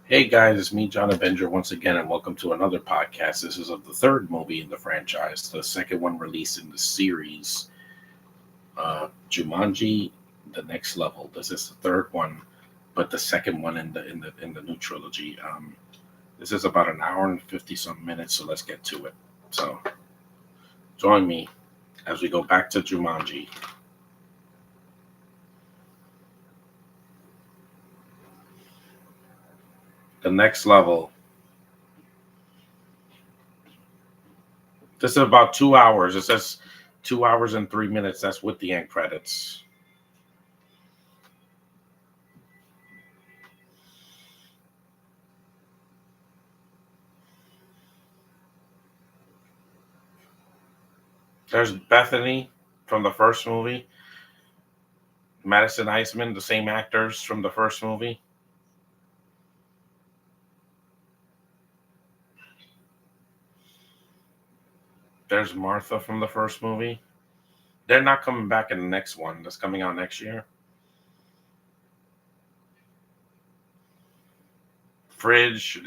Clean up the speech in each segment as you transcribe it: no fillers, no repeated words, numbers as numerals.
Hey guys, it's me, John Avenger, once again, and welcome to another podcast. This is of the third movie in the franchise, the second one released in the series, Jumanji: The Next Level. This is the third one, but the second one in the new trilogy. This is about an hour and 50 some minutes, so let's get to it. So join me as we go back to Jumanji. The Next Level. This is about 2 hours. It says 2 hours and 3 minutes. That's with the end credits. There's Bethany from the first movie. Madison Iceman, the same actors from the first movie. There's Martha from the first movie. They're not coming back in the next one that's coming out next year. Fridge,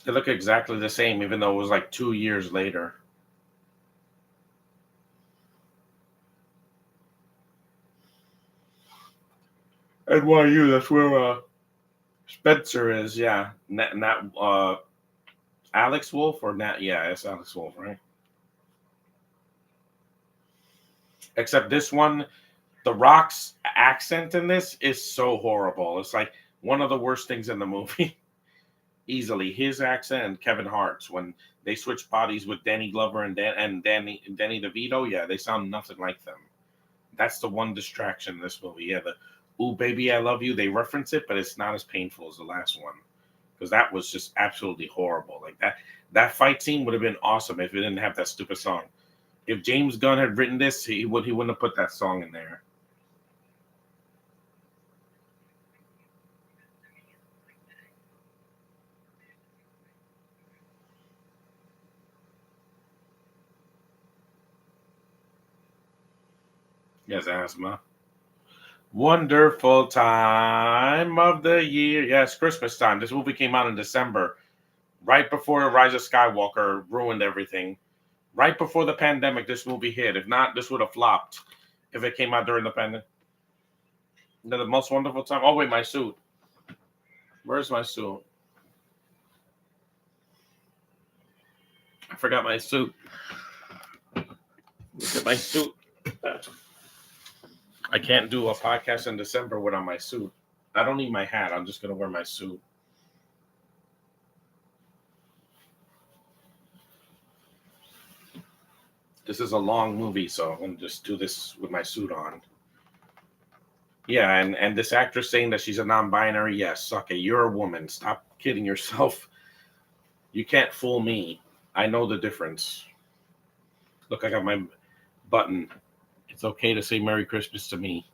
they look exactly the same, even though it was like 2 years later. NYU, that's where Spencer is. Yeah, not Alex Wolf or Nat. Yeah, it's Alex Wolf, right? Except this one, The Rock's accent in this is so horrible. It's like one of the worst things in the movie. Easily his accent and Kevin Hart's when they switch bodies with Danny Glover and Danny DeVito. Yeah, they sound nothing like them. That's the one distraction in this movie. Yeah, the "Ooh baby, I love you." They reference it, but it's not as painful as the last one because that was just absolutely horrible. Like that fight scene would have been awesome if it didn't have that stupid song. If James Gunn had written this, he wouldn't have put that song in there. Yes, asthma. Wonderful time of the year. Yes, Christmas time. This movie came out in December, right before Rise of Skywalker ruined everything. Right before the pandemic, this movie hit. If not, this would have flopped if it came out during the pandemic. The most wonderful time. Oh, wait, my suit. Where's my suit? I forgot my suit. Look at my suit. I can't do a podcast in December without my suit. I don't need my hat. I'm just going to wear my suit. This is a long movie, so I'm going to just do this with my suit on. Yeah, and this actress saying that she's a non-binary, yes, suck it. You're a woman. Stop kidding yourself. You can't fool me. I know the difference. Look, I got my button. It's okay to say Merry Christmas to me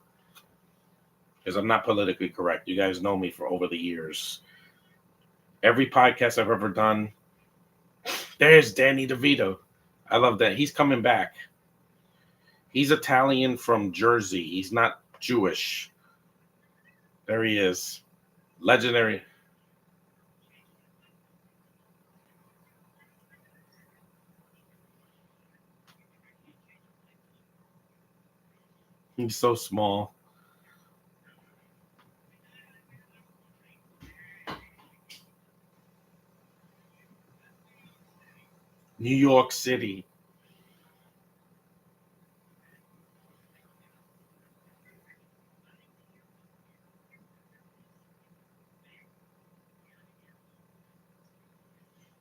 because I'm not politically correct. You guys know me for over the years. Every podcast I've ever done, there's Danny DeVito. I love that. He's coming back. He's Italian from Jersey. He's not Jewish. There he is. Legendary. He's so small. New York City.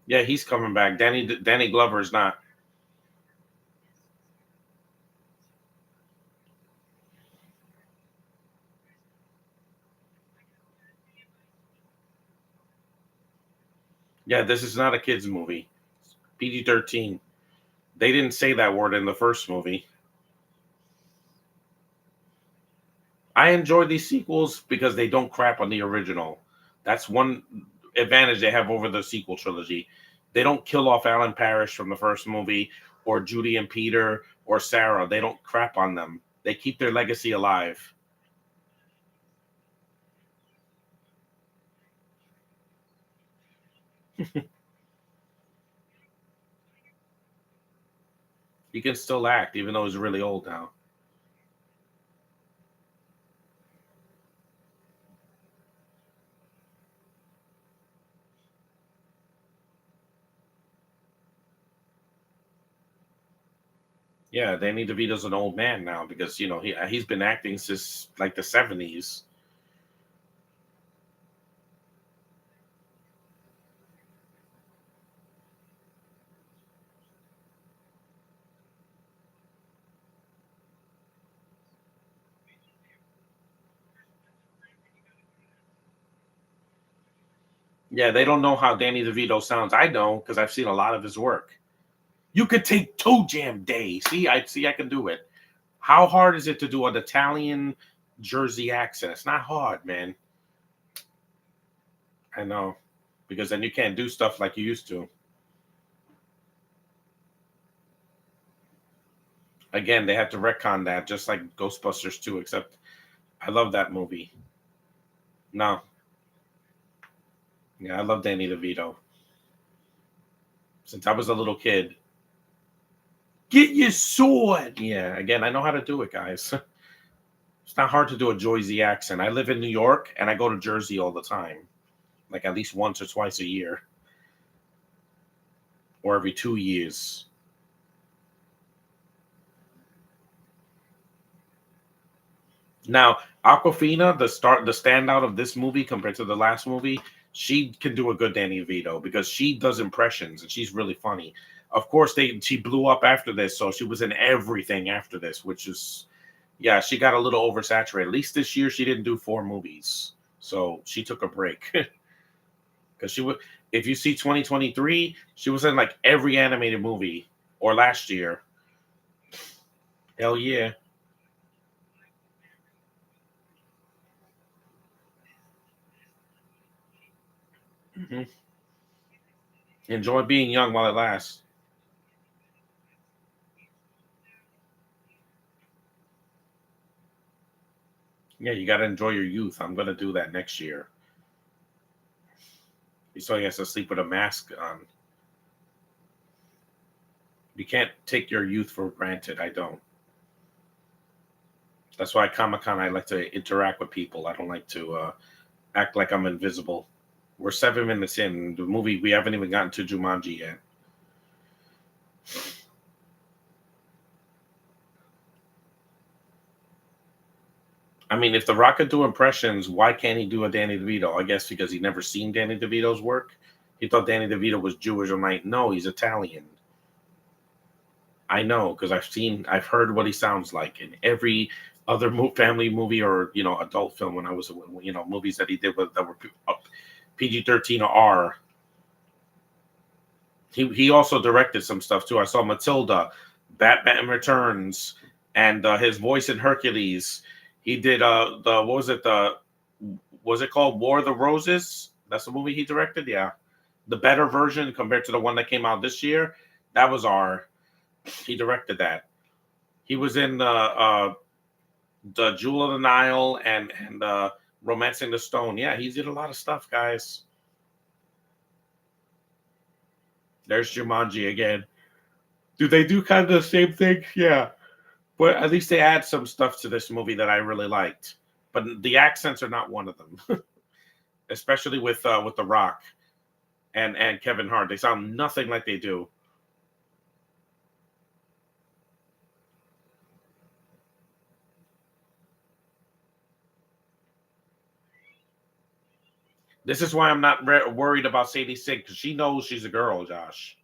Yeah, he's coming back. Danny Glover is not. Yeah, this is not a kids movie. PG-13. They didn't say that word in the first movie. I enjoy these sequels because they don't crap on the original. That's one advantage they have over the sequel trilogy. They don't kill off Alan Parrish from the first movie or Judy and Peter or Sarah. They don't crap on them. They keep their legacy alive. He can still act, even though he's really old now. Yeah, Danny DeVito's an old man now because he's been acting since like the 70s. Yeah, they don't know how Danny DeVito sounds. I know because I've seen a lot of his work. You could take Toe Jam Day. See, I can do it. How hard is it to do an Italian Jersey accent? It's not hard, man. I know, because then you can't do stuff like you used to. Again, they had to retcon that, just like Ghostbusters 2, except I love that movie. No, yeah, I love Danny DeVito. Since I was a little kid. Get your sword. Yeah, again, I know how to do it, guys. It's not hard to do a Jersey accent. I live in New York and I go to Jersey all the time, like at least once or twice a year, or every 2 years. Now, Aquafina, the standout of this movie compared to the last movie, she can do a good Danny DeVito because she does impressions and she's really funny. Of course, she blew up after this, so she was in everything after this, which is yeah, she got a little oversaturated. At least this year, she didn't do 4 movies, so she took a break because she would. If you see 2023, she was in like every animated movie. Or last year, hell yeah. Hmm. Enjoy being young while it lasts. Yeah, you got to enjoy your youth. I'm gonna do that next year. So he has to sleep with a mask on. You can't take your youth for granted. I don't. That's why at Comic Con I like to interact with people. I don't like to act like I'm invisible. We're 7 minutes in the movie. We haven't even gotten to Jumanji yet. I mean, if The Rock could do impressions, why can't he do a Danny DeVito? I guess because he never seen Danny DeVito's work. He thought Danny DeVito was Jewish. I'm like, no, he's Italian. I know because I've heard what he sounds like in every other family movie or adult film when I was movies that he did that were PG-13 or R. He also directed some stuff too. I saw Matilda, Batman Returns, and his voice in Hercules. He did the what was it the was it called War of the Roses? That's the movie he directed. Yeah, the better version compared to the one that came out this year. That was R. He directed that. He was in the Jewel of the Nile and Romancing the Stone. Yeah, he did a lot of stuff, guys. There's Jumanji again. Do they do kind of the same thing? Yeah. But at least they add some stuff to this movie that I really liked. But the accents are not one of them, especially with The Rock and Kevin Hart. They sound nothing like they do. This is why I'm not worried about Sadie Sink because she knows she's a girl, Josh.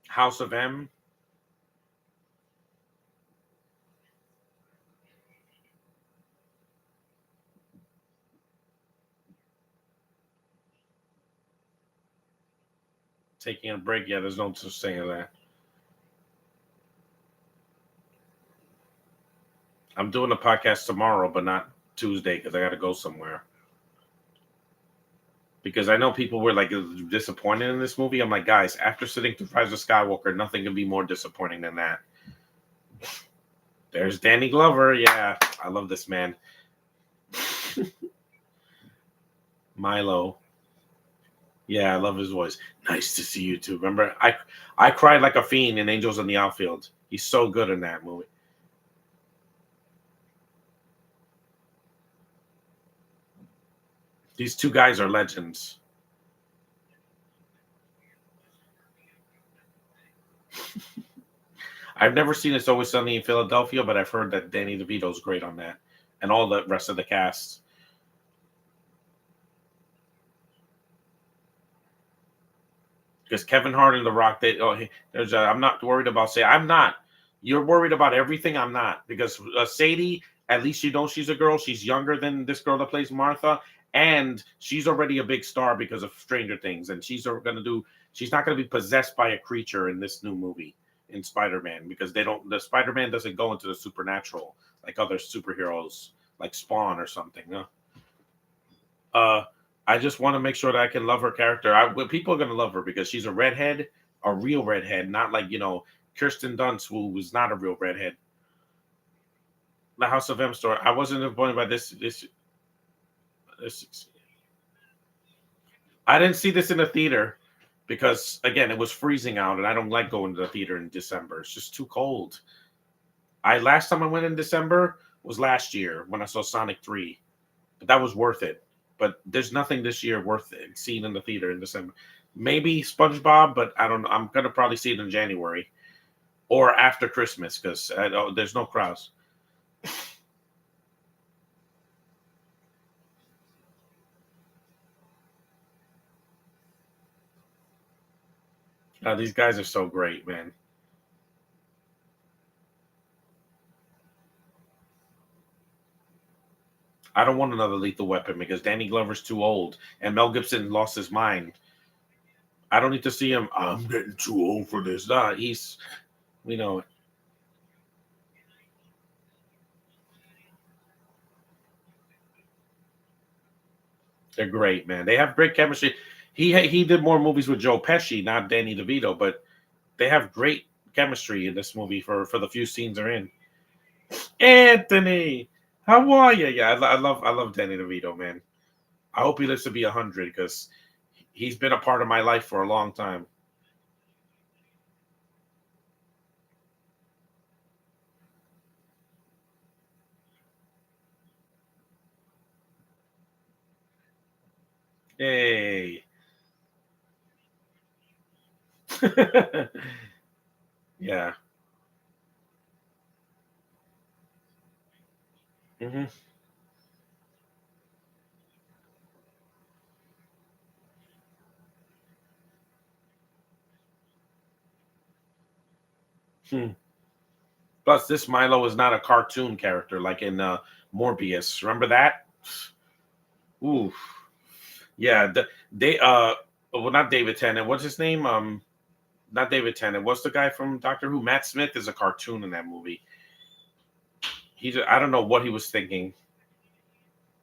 House of M taking a break. Yeah, there's no such thing as that. I'm doing a podcast tomorrow, but not Tuesday because I got to go somewhere. Because I know people were like disappointed in this movie. I'm like, guys, after sitting through Rise of Skywalker, nothing can be more disappointing than that. There's Danny Glover. Yeah, I love this man. Milo. Yeah, I love his voice. Nice to see you too. Remember, I cried like a fiend in Angels in the Outfield. He's so good in that movie. These two guys are legends. I've never seen It's Always Sunny in Philadelphia, but I've heard that Danny DeVito's great on that, and all the rest of the cast. Because Kevin Hart and The Rock, I'm not worried about say I'm not. You're worried about everything. I'm not because Sadie, at least you know she's a girl. She's younger than this girl that plays Martha, and she's already a big star because of Stranger Things, and she's going to do. She's not going to be possessed by a creature in this new movie in Spider-Man because they don't. The Spider-Man doesn't go into the supernatural like other superheroes like Spawn or something. No. Uh, I just want to make sure that I can love her character. People are going to love her because she's a redhead, a real redhead, not like Kirsten Dunst, who was not a real redhead. The House of M story. I wasn't disappointed by this. I didn't see this in the theater because again it was freezing out, and I don't like going to the theater in December. It's just too cold. I last time I went in December was last year when I saw Sonic 3, but that was worth it. But there's nothing this year worth it seeing in the theater in December. Maybe SpongeBob, but I don't know. I'm gonna probably see it in January or after Christmas because there's no crowds. These guys are so great, man. I don't want another Lethal Weapon because Danny Glover's too old and Mel Gibson lost his mind. I don't need to see him. I'm getting too old for this. Nah, he's, you know, they're great, man. They have great chemistry. He did more movies with Joe Pesci, not Danny DeVito, but they have great chemistry in this movie for the few scenes they're in. Anthony, how are you? Yeah, I love Danny DeVito, man. I hope he lives to be 100 because he's been a part of my life for a long time. Hey, yeah. Hmm. Hmm. Plus, this Milo is not a cartoon character like in Morbius. Remember that? Ooh, yeah. They well, not David Tennant. What's his name? Not David Tennant. What's the guy from Doctor Who? Matt Smith is a cartoon in that movie. I don't know what he was thinking.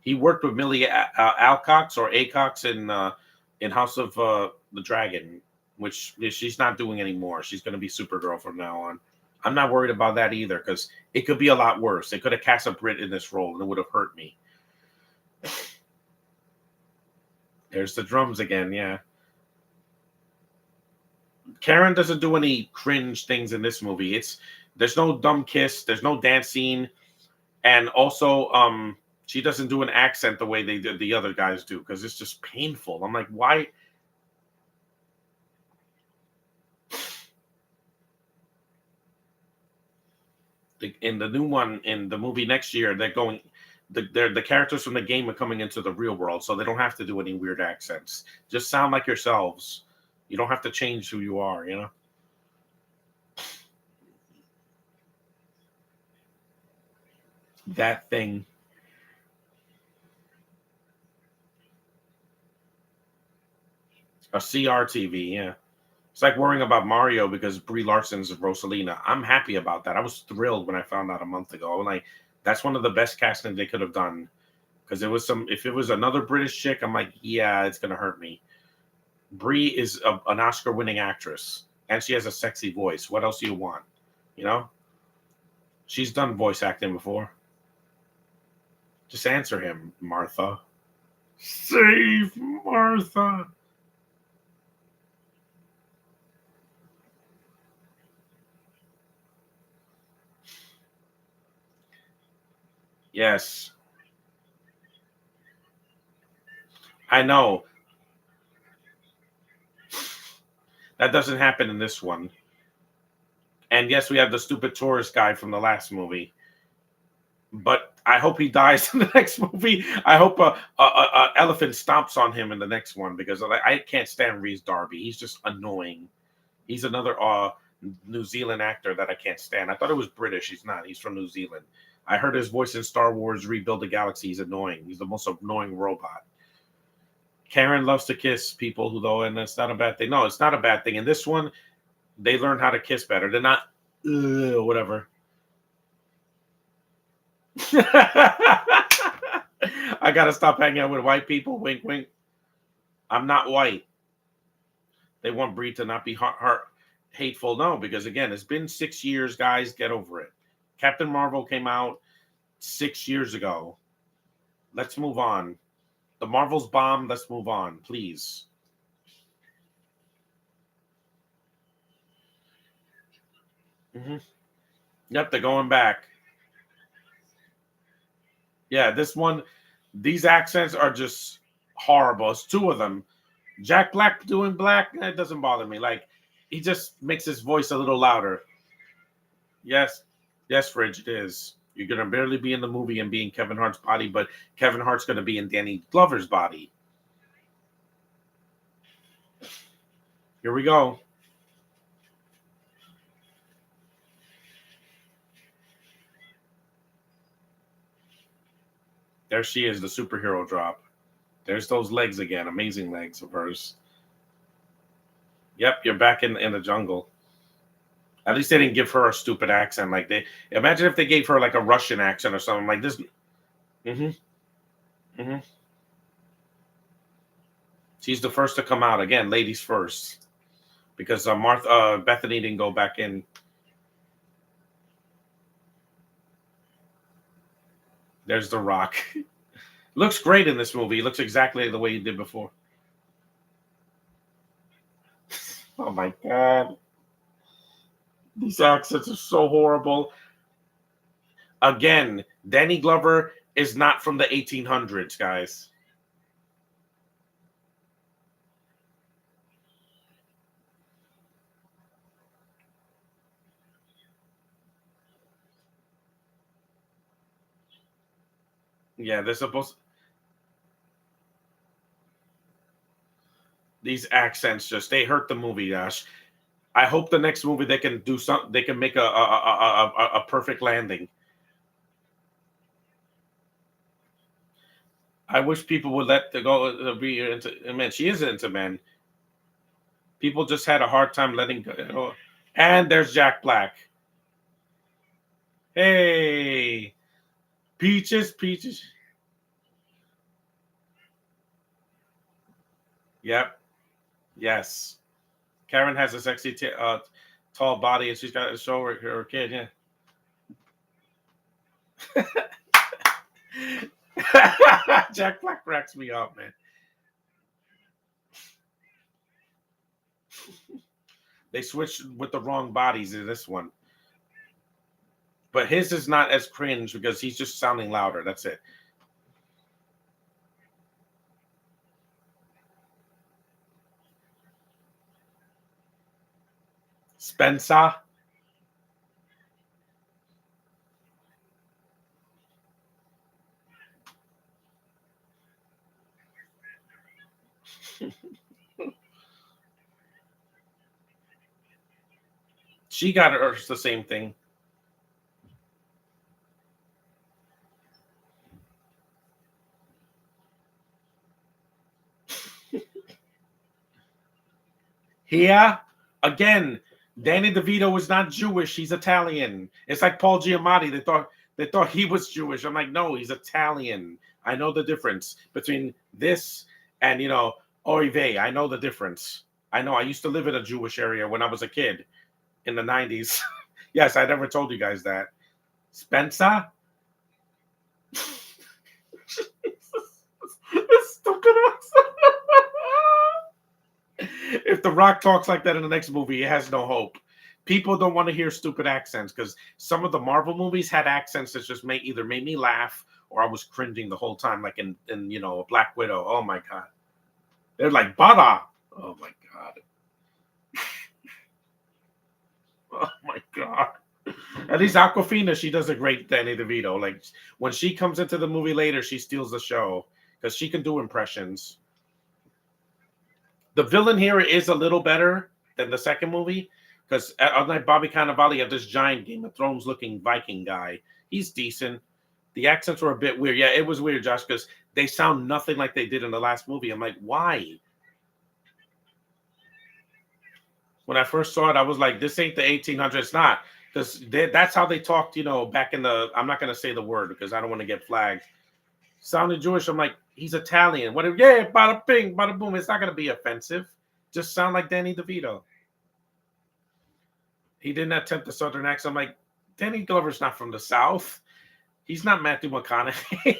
He worked with Millie Alcox or Acox in House of the Dragon, which she's not doing anymore. She's going to be Supergirl from now on. I'm not worried about that either because it could be a lot worse. They could have cast a Brit in this role and it would have hurt me. There's the drums again. Yeah. Karen doesn't do any cringe things in this movie. There's no dumb kiss, there's no dance scene, and also she doesn't do an accent the way the other guys do because it's just painful. I'm like, why? In the new one in the movie next year, they're going. The characters from the game are coming into the real world, so they don't have to do any weird accents. Just sound like yourselves. You don't have to change who you are. That thing. A CRTV, yeah. It's like worrying about Mario because Brie Larson's Rosalina. I'm happy about that. I was thrilled when I found out a month ago. I'm like, That's one of the best casting they could have done. Because if it was another British chick, I'm like, yeah, it's gonna hurt me. Brie is an Oscar-winning actress, and she has a sexy voice. What else do you want? You know, she's done voice acting before. Just answer him, Martha. Save Martha. Yes, I know. That doesn't happen in this one. And yes, we have the stupid tourist guy from the last movie. But I hope he dies in the next movie. I hope a elephant stomps on him in the next one because I can't stand Rhys Darby. He's just annoying. He's another New Zealand actor that I can't stand. I thought it was British. He's not. He's from New Zealand. I heard his voice in Star Wars Rebuild the Galaxy. He's annoying. He's the most annoying robot. Karen loves to kiss people, who though, and that's not a bad thing. No, it's not a bad thing. In this one, they learned how to kiss better. They're not whatever. I gotta stop hanging out with white people. Wink, wink. I'm not white. They want Brie to not be hateful. No, because again, it's been 6 years, guys. Get over it. Captain Marvel came out 6 years ago. Let's move on. The Marvel's bomb. Let's move on, please. Mm-hmm. Yep, they're going back. Yeah, this one, these accents are just horrible. It's two of them. Jack Black doing black, it doesn't bother me. Like, he just makes his voice a little louder. Yes, yes, Fridge, it is. You're going to barely be in the movie and be in Kevin Hart's body, but Kevin Hart's going to be in Danny Glover's body. Here we go. There she is, the superhero drop. There's those legs again. Amazing legs of hers. Yep, you're back in the jungle. At least they didn't give her a stupid accent. Like they imagine if they gave her like a Russian accent or something like this. Mm-hmm. Mm-hmm. She's the first to come out again. Ladies first, because Bethany didn't go back in. There's The Rock. Looks great in this movie. He looks exactly the way he did before. Oh my god. These accents are so horrible. Again, Danny Glover is not from the 1800s, guys. Yeah, they're supposed. These accents they hurt the movie, Ash. I hope the next movie they can do something. They can make a perfect landing. I wish people would let the go be into. Man, she is into men. People just had a hard time letting go. And there's Jack Black. Hey, peaches, peaches. Yep. Yes. Karen has a sexy, tall body, and she's got to show her kid. Yeah. Jack Black cracks me up, man. They switched with the wrong bodies in this one. But his is not as cringe because he's just sounding louder. That's it. Spencer. She got hers the same thing. Here, again, Danny DeVito is not Jewish. He's Italian. It's like Paul Giamatti. They thought he was Jewish. I'm like, no, he's Italian. I know the difference between this and oy vey. I know the difference. I know. I used to live in a Jewish area when I was a kid in the 90s. Yes, I never told you guys that. Spencer? This stupid If The Rock talks like that in the next movie, it has no hope. People don't want to hear stupid accents because some of the Marvel movies had accents that just either made me laugh or I was cringing the whole time, like in Black Widow. Oh my god, they're like Bada. Oh my god. Oh my god. At least Aquafina, she does a great Danny DeVito. Like when she comes into the movie later, she steals the show because she can do impressions. The villain here is a little better than the second movie because unlike Bobby Cannavale, you have this giant Game of Thrones looking Viking guy. He's decent. The accents were a bit weird. Yeah, it was weird, Josh, because they sound nothing like they did in the last movie. I'm like, why? When I first saw it, I was like, this ain't the 1800s. It's not. Because that's how they talked, back in the, I'm not going to say the word because I don't want to get flagged. Sounded Jewish. I'm like, he's Italian. Whatever. Yeah, bada bing, bada boom. It's not going to be offensive. Just sound like Danny DeVito. He didn't attempt the Southern accent. I'm like, Danny Glover's not from the South. He's not Matthew McConaughey.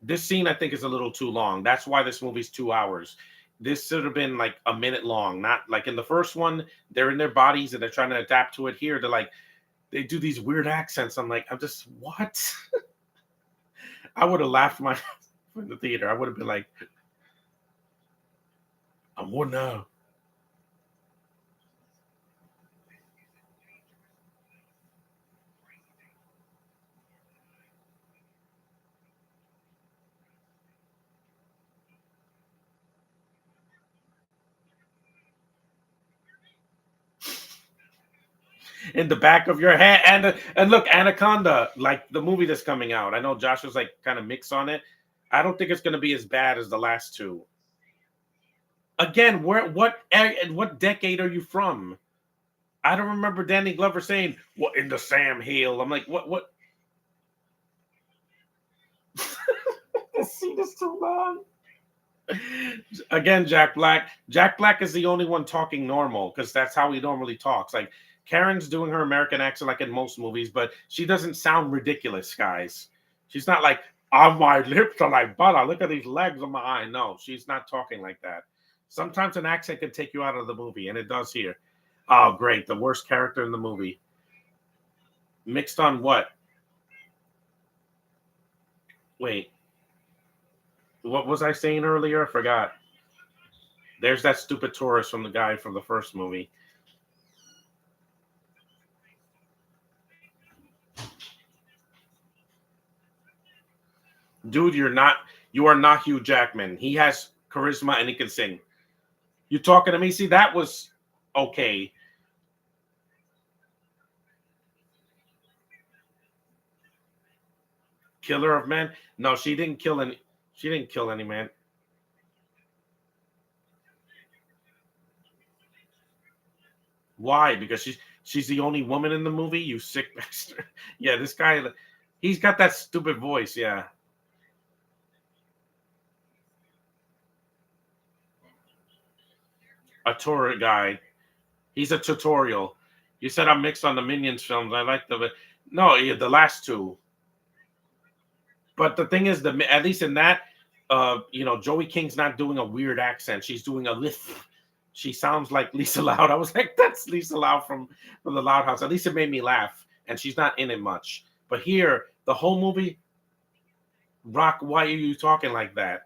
This scene, I think, is a little too long. That's why this movie's 2 hours. This should have been like a minute long. Not like in the first one, they're in their bodies and they're trying to adapt to it. Here, they do these weird accents. I'm like, I'm just, what? I would have laughed in the theater. I would have been like, I'm more now. In the back of your head. And look, Anaconda, like the movie that's coming out. I know Josh was like kind of mixed on it. I don't think it's going to be as bad as the last two. Again, what decade are you from? I don't remember Danny Glover saying, "What in the Sam Hill?" I'm like, what? The scene is too long. Again, Jack Black. Jack Black is the only one talking normal because that's how he normally talks. Like Karen's doing her American accent like in most movies, but she doesn't sound ridiculous, guys. She's not like, on my lips are like butter. Look at these legs on my eye. No, she's not talking like that. Sometimes an accent can take you out of the movie, and it does here. Oh, great. The worst character in the movie. Mixed on what? Wait. What was I saying earlier? I forgot. There's that stupid tourist from the guy from the first movie. Dude, you are not Hugh Jackman. He has charisma and he can sing. You talking to me? See, that was okay. Killer of men? No, she didn't kill any. She didn't kill any man. Why? Because she's the only woman in the movie. You sick bastard. Yeah, this guy, he's got that stupid voice. Yeah, a tour guy. He's a tutorial. You said I'm mixed on the Minions films. I like no, yeah, the last two. But the thing is, at least in that, Joey King's not doing a weird accent. She's doing a lisp. She sounds like Lisa Loud. I was like, that's Lisa Loud from the Loud House. At least it made me laugh. And she's not in it much. But here, the whole movie, Rock, why are you talking like that?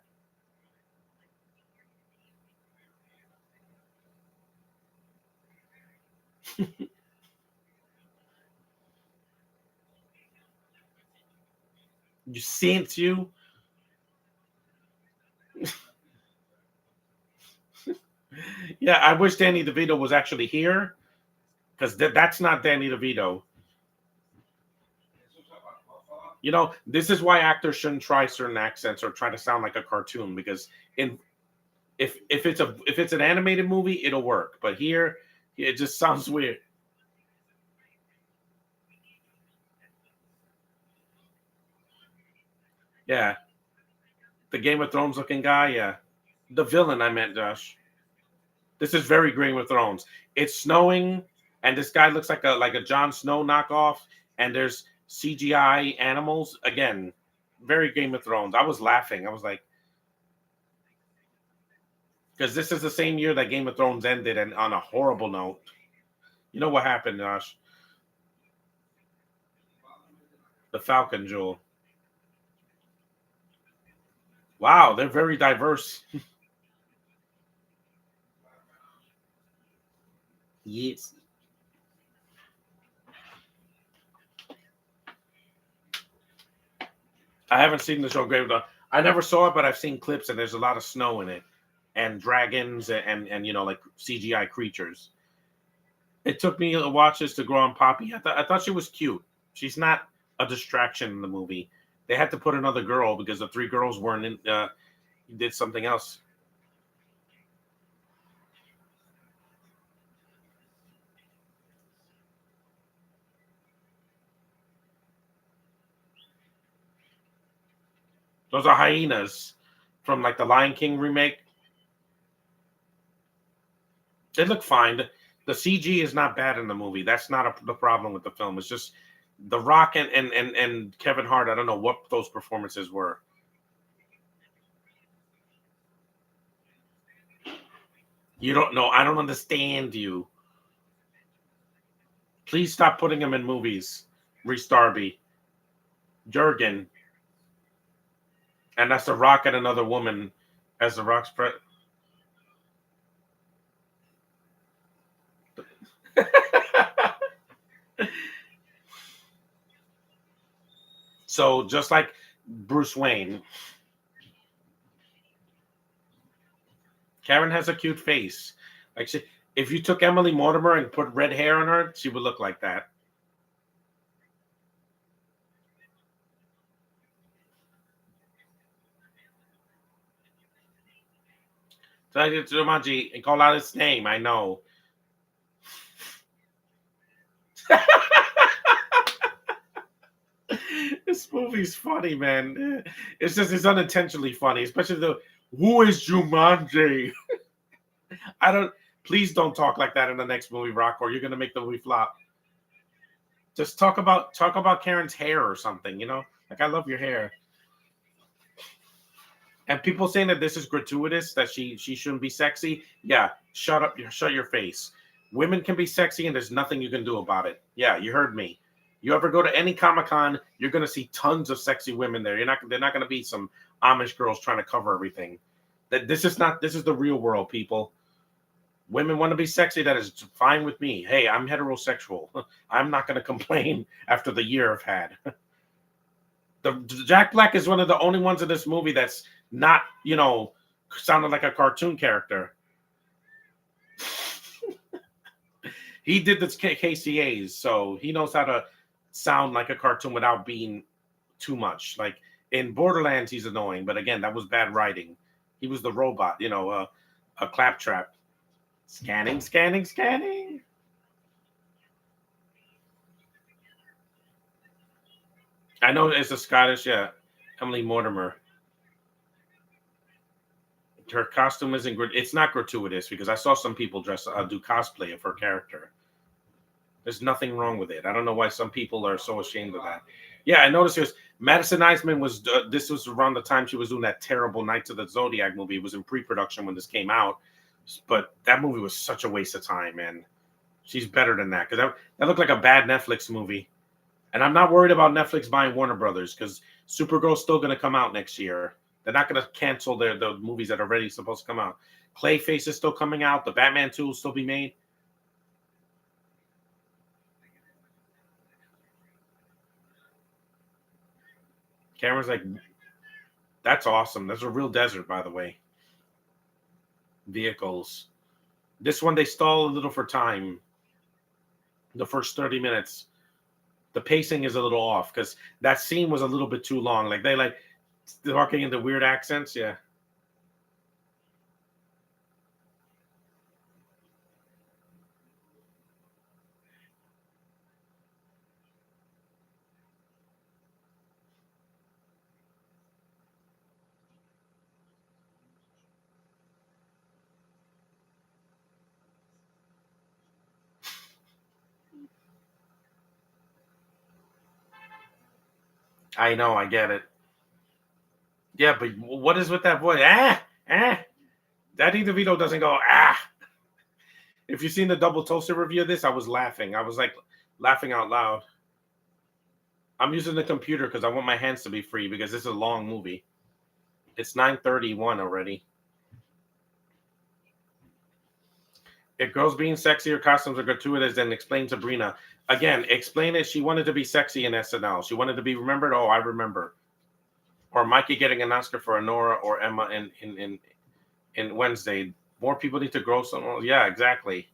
You sent you? Yeah, I wish Danny DeVito was actually here because that's not Danny DeVito. This is why actors shouldn't try certain accents or try to sound like a cartoon because in if it's an animated movie, it'll work. But here, it just sounds weird. Yeah, the Game of Thrones looking guy. Yeah, the villain. I meant Josh. This is very Game of Thrones. It's snowing, and this guy looks like a Jon Snow knockoff. And there's CGI animals again. Very Game of Thrones. I was laughing. I was like, because this is the same year that Game of Thrones ended, and on a horrible note. You know what happened, Josh? The Falcon Jewel. Wow, they're very diverse. Yes. I haven't seen the show Grave of Dawn. I never saw it, but I've seen clips, and there's a lot of snow in it, and dragons, and like CGI creatures. It took me to watch this to grow on Poppy. I thought she was cute. She's not a distraction in the movie. They had to put another girl because the three girls weren't in. Did something else. Those are hyenas from like the Lion King remake. They look fine. The CG is not bad in the movie. That's not the problem with the film. It's just The Rock and Kevin Hart. I don't know what those performances were. You don't know. I don't understand you. Please stop putting him in movies. Reese Darby, Jurgen, and that's The Rock and another woman as The Rock's So just like Bruce Wayne, Karen has a cute face. Like if you took Emily Mortimer and put red hair on her, she would look like that. So I did Jumanji and call out his name. I know. This movie's funny, man. It's unintentionally funny, especially the who is Jumanji? I don't. Please don't talk like that in the next movie, Rock, or you're gonna make the movie flop. Just talk about Karen's hair or something. Like I love your hair. And people saying that this is gratuitous, that she shouldn't be sexy. Yeah, shut up, shut your face. Women can be sexy, and there's nothing you can do about it. Yeah, you heard me. You ever go to any Comic Con, you're gonna see tons of sexy women there. They're not gonna be some Amish girls trying to cover everything. That this is not this is the real world, people. Women want to be sexy. That is fine with me. Hey, I'm heterosexual. I'm not gonna complain after the year I've had. The Jack Black is one of the only ones in this movie that's not, sounded like a cartoon character. He did the KCAs, so he knows how to sound like a cartoon without being too much. Like in Borderlands, he's annoying, but again, that was bad writing. He was the robot, a claptrap. Scanning, scanning, scanning. I know it's a Scottish, yeah, Emily Mortimer. Her costume isn't it's not gratuitous because I saw some people do cosplay of her character. There's nothing wrong with it. I don't know why some people are so ashamed of that. Yeah, I noticed this. Madison Eisman was. This was around the time she was doing that terrible Knights of the Zodiac movie. It was in pre-production when this came out, but that movie was such a waste of time, man. She's better than that because that looked like a bad Netflix movie. And I'm not worried about Netflix buying Warner Brothers because Supergirl's still going to come out next year. They're not going to cancel the movies that are already supposed to come out. Clayface is still coming out. The Batman 2 will still be made. Cameron's like, that's awesome. That's a real desert, by the way. Vehicles. This one, they stall a little for time. The first 30 minutes. The pacing is a little off because that scene was a little bit too long. Like, they talking in the weird accents. Yeah. I know, I get it. Yeah, but what is with that voice? Ah, ah. Danny DeVito doesn't go ah. If you've seen the double toaster review of this, I was laughing. I was like laughing out loud. I'm using the computer because I want my hands to be free because this is a long movie. It's 9:31 already. If girls being sexy or costumes are gratuitous, then explain to Brina. Again, explain it. She wanted to be sexy in SNL. She wanted to be remembered. Oh, I remember. Or Mikey getting an Oscar for Honora or Emma in Wednesday. More people need to grow some. Yeah, exactly.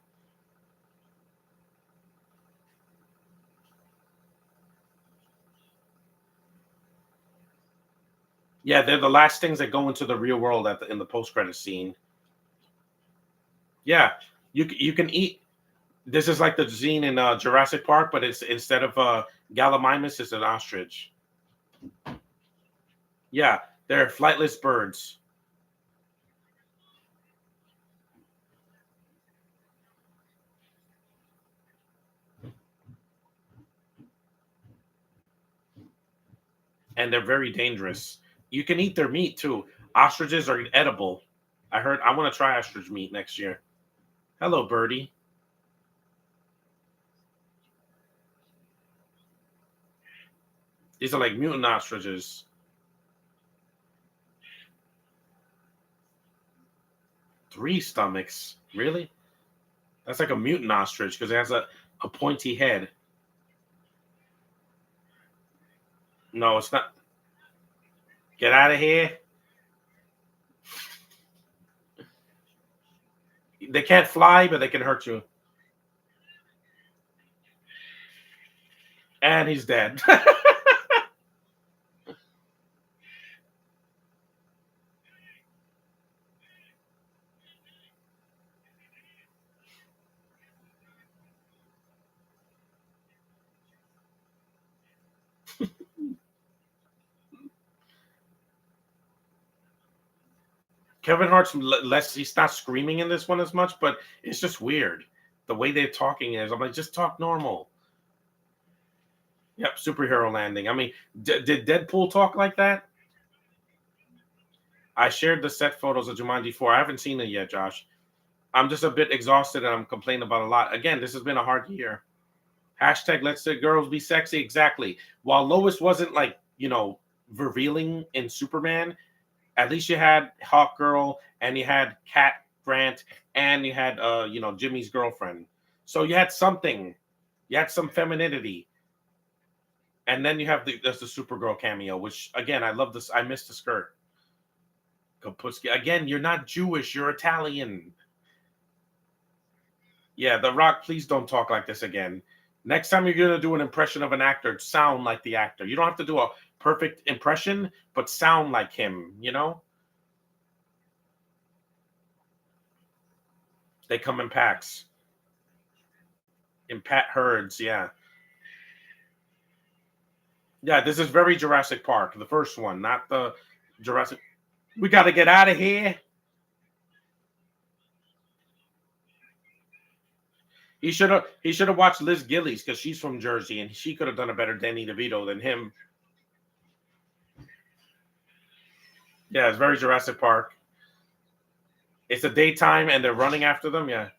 Yeah, they're the last things that go into the real world in the post credit scene. Yeah, you can eat. This is like the scene in Jurassic Park, but it's instead of Gallimimus, it's an ostrich. Yeah, they're flightless birds. And they're very dangerous. You can eat their meat too. Ostriches are edible. I heard. I want to try ostrich meat next year. Hello, birdie. These are like mutant ostriches. Three stomachs. Really? That's like a mutant ostrich because it has a pointy head. No, it's not. Get out of here. They can't fly, but they can hurt you. And he's dead. Kevin Hart's less. He's not screaming in this one as much, but it's just weird. The way they're talking is. I'm like, just talk normal. Yep, superhero landing. I mean, did Deadpool talk like that? I shared the set photos of Jumanji 4. I haven't seen it yet, Josh. I'm just a bit exhausted and I'm complaining about a lot. Again, this has been a hard year. Hashtag let's the girls be sexy. Exactly. While Lois wasn't like, revealing in Superman, at least you had Hawk Girl and you had Cat Grant and you had Jimmy's girlfriend. So you had something. You had some femininity. And then you have the Supergirl cameo, which again I love this. I missed the skirt. Kaputski. Again, you're not Jewish, you're Italian. Yeah, The Rock, please don't talk like this again. Next time you're gonna do an impression of an actor, sound like the actor. You don't have to do a perfect impression, but sound like him. They come in packs. In pat herds, yeah. Yeah, this is very Jurassic Park, the first one, not the Jurassic. We got to get out of here. He should have watched Liz Gillies because she's from Jersey and she could have done a better Danny DeVito than him. Yeah, it's very Jurassic Park. It's a daytime and they're running after them. Yeah.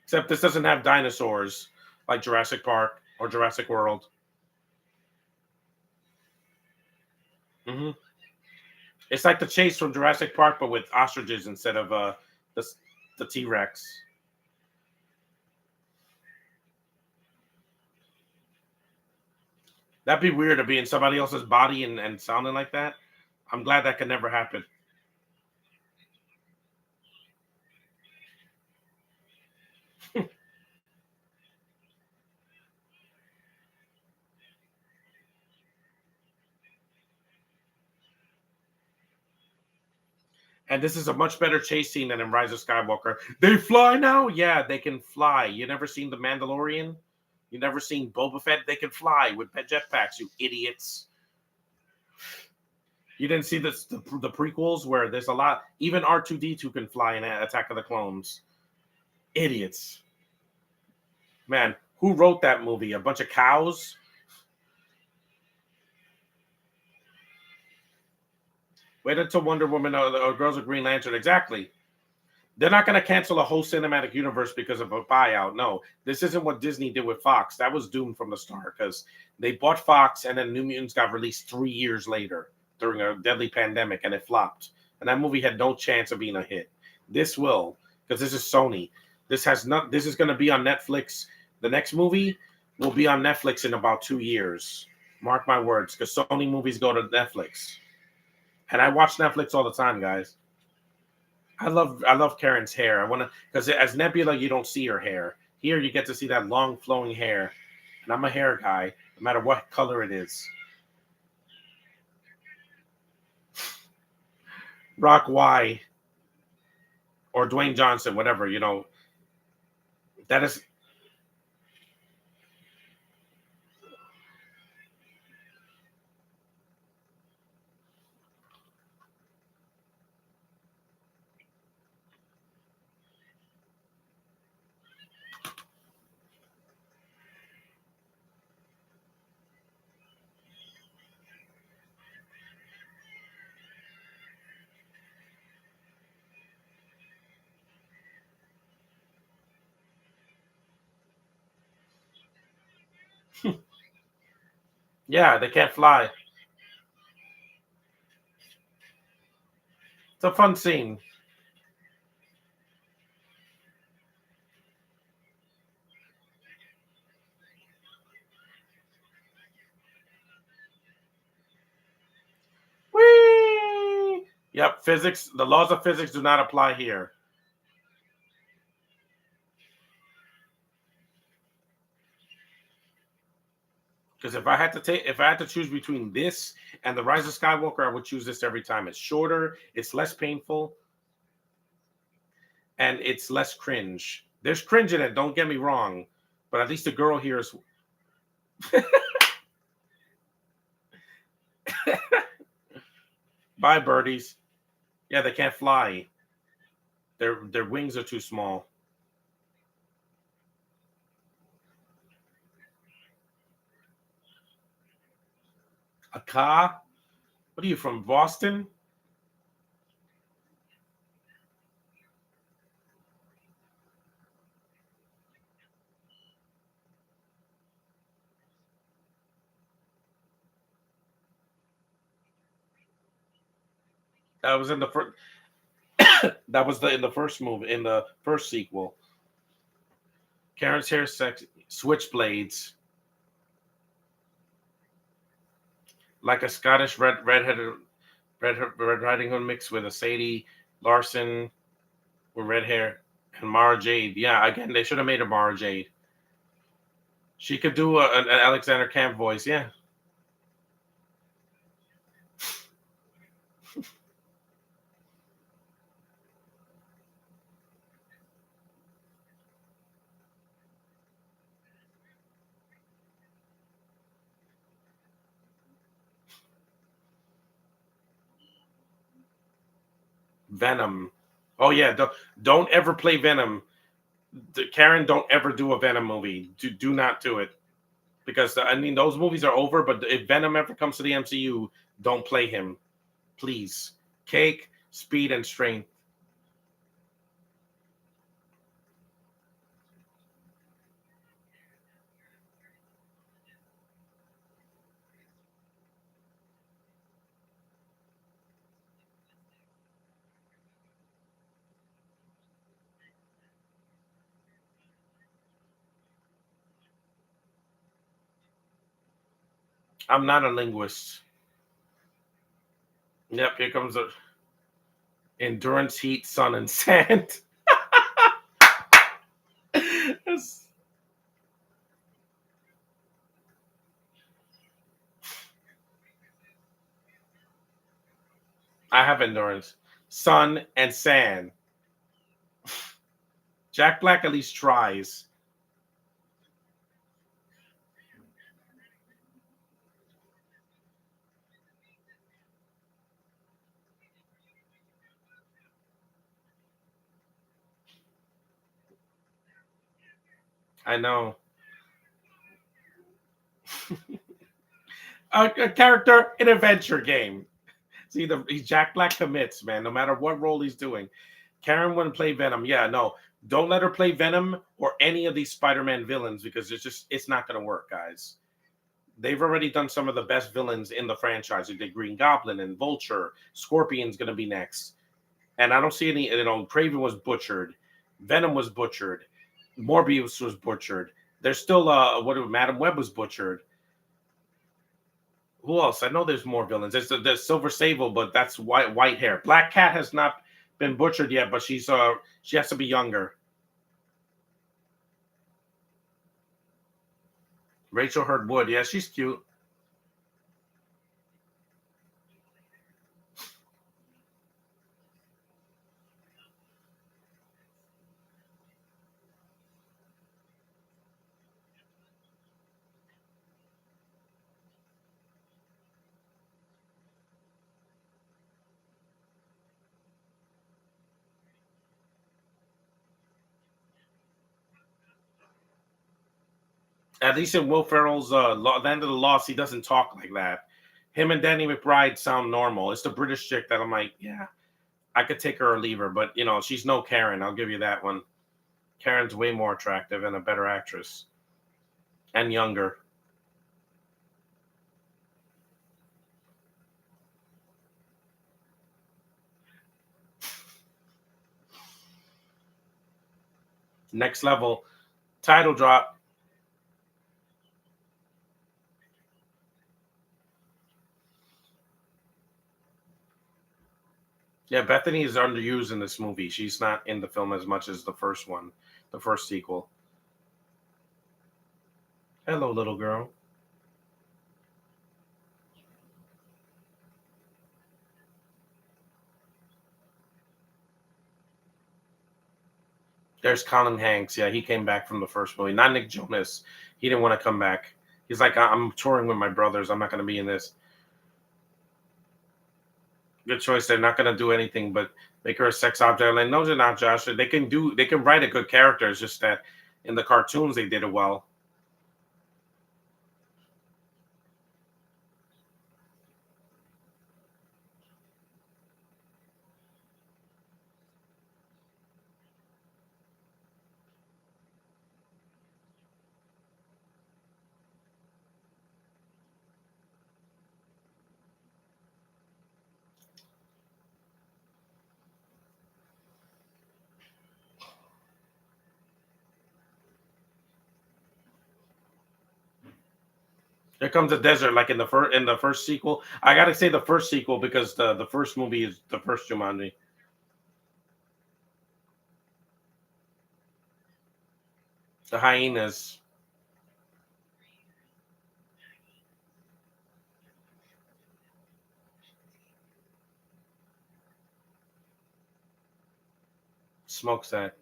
Except this doesn't have dinosaurs like Jurassic Park or Jurassic World. Hmm. It's like the chase from Jurassic Park, but with ostriches instead of the the T Rex. That'd be weird to be in somebody else's body and sounding like that. I'm glad that could never happen. And this is a much better chase scene than in Rise of Skywalker. They fly now? Yeah, they can fly. You never seen The Mandalorian? You never seen Boba Fett? They can fly with jetpacks, you idiots. You didn't see the prequels where there's a lot. Even R2D2 can fly in Attack of the Clones. Idiots. Man, who wrote that movie? A bunch of cows? Wait until Wonder Woman or Girls of Green Lantern. Exactly. They're not going to cancel a whole cinematic universe because of a buyout. No, this isn't what Disney did with Fox. That was doomed from the start because they bought Fox and then New Mutants got released 3 years later during a deadly pandemic and it flopped. And that movie had no chance of being a hit. This will, because this is Sony. This has not. This is going to be on Netflix. The next movie will be on Netflix in about 2 years. Mark my words, because Sony movies go to Netflix. And I watch Netflix all the time, guys. I love Karen's hair. I want to because as Nebula, you don't see her hair. Here, you get to see that long flowing hair. And I'm a hair guy, no matter what color it is. Rock Y or Dwayne Johnson, whatever. That is. Yeah, they can't fly. It's a fun scene. Whee! Yep, physics. The laws of physics do not apply here. Because if I had to choose between this and the Rise of Skywalker, I would choose this every time. It's shorter, it's less painful, and it's less cringe. There's cringe in it. Don't get me wrong, but at least the girl here is. Bye, birdies. Yeah, they can't fly. Their wings are too small. A car? What are you from Boston? That was in the first. That was in the first movie, in the first sequel. Karen's hair, sex, switchblades, like a Scottish Red Riding Hood mixed with a Sadie Larson with red hair and Mara Jade. Yeah, again, they should have made her Mara Jade. She could do an Alexander Camp voice. Yeah, Venom. Oh yeah, don't ever play Venom. Karen, don't ever do a Venom movie. Do not do it because I mean those movies are over. But if Venom ever comes to the MCU, don't play him, please. Cake, speed, and strength. I'm not a linguist. Yep, here comes the endurance, heat, sun, and sand. I have endurance, sun, and sand. Jack Black at least tries. I know. A character in an adventure game. See, he's Jack Black commits, man. No matter what role he's doing. Karen wouldn't play Venom. Yeah, no, don't let her play Venom or any of these Spider-Man villains because it's not going to work, guys. They've already done some of the best villains in the franchise. They did Green Goblin and Vulture. Scorpion's going to be next, and I don't see any. Craven was butchered, Venom was butchered, Morbius was butchered. There's still Madam Web was butchered. Who else? I know there's more villains. There's Silver Sable, but that's white hair. Black Cat has not been butchered yet, but she has to be younger. Rachel Hurd Wood, yeah, she's cute. At least in Will Ferrell's the End of the Lost, he doesn't talk like that. Him and Danny McBride sound normal. It's the British chick that I'm like, yeah, I could take her or leave her, but she's no Karen. I'll give you that one. Karen's way more attractive and a better actress, and younger. Next level title drop. Yeah, Bethany is underused in this movie. She's not in the film as much as the first one, the first sequel. Hello, little girl. There's Colin Hanks. Yeah, he came back from the first movie. Not Nick Jonas. He didn't want to come back. He's like, I'm touring with my brothers. I'm not going to be in this. Good choice. They're not going to do anything but make her a sex object. I'm like, no, they're not, Josh. They can write a good character. It's just that in the cartoons they did it well. Here comes the desert, like in the first sequel. I got to say the first sequel because the first movie is the first Jumanji. The hyenas. Smokestack.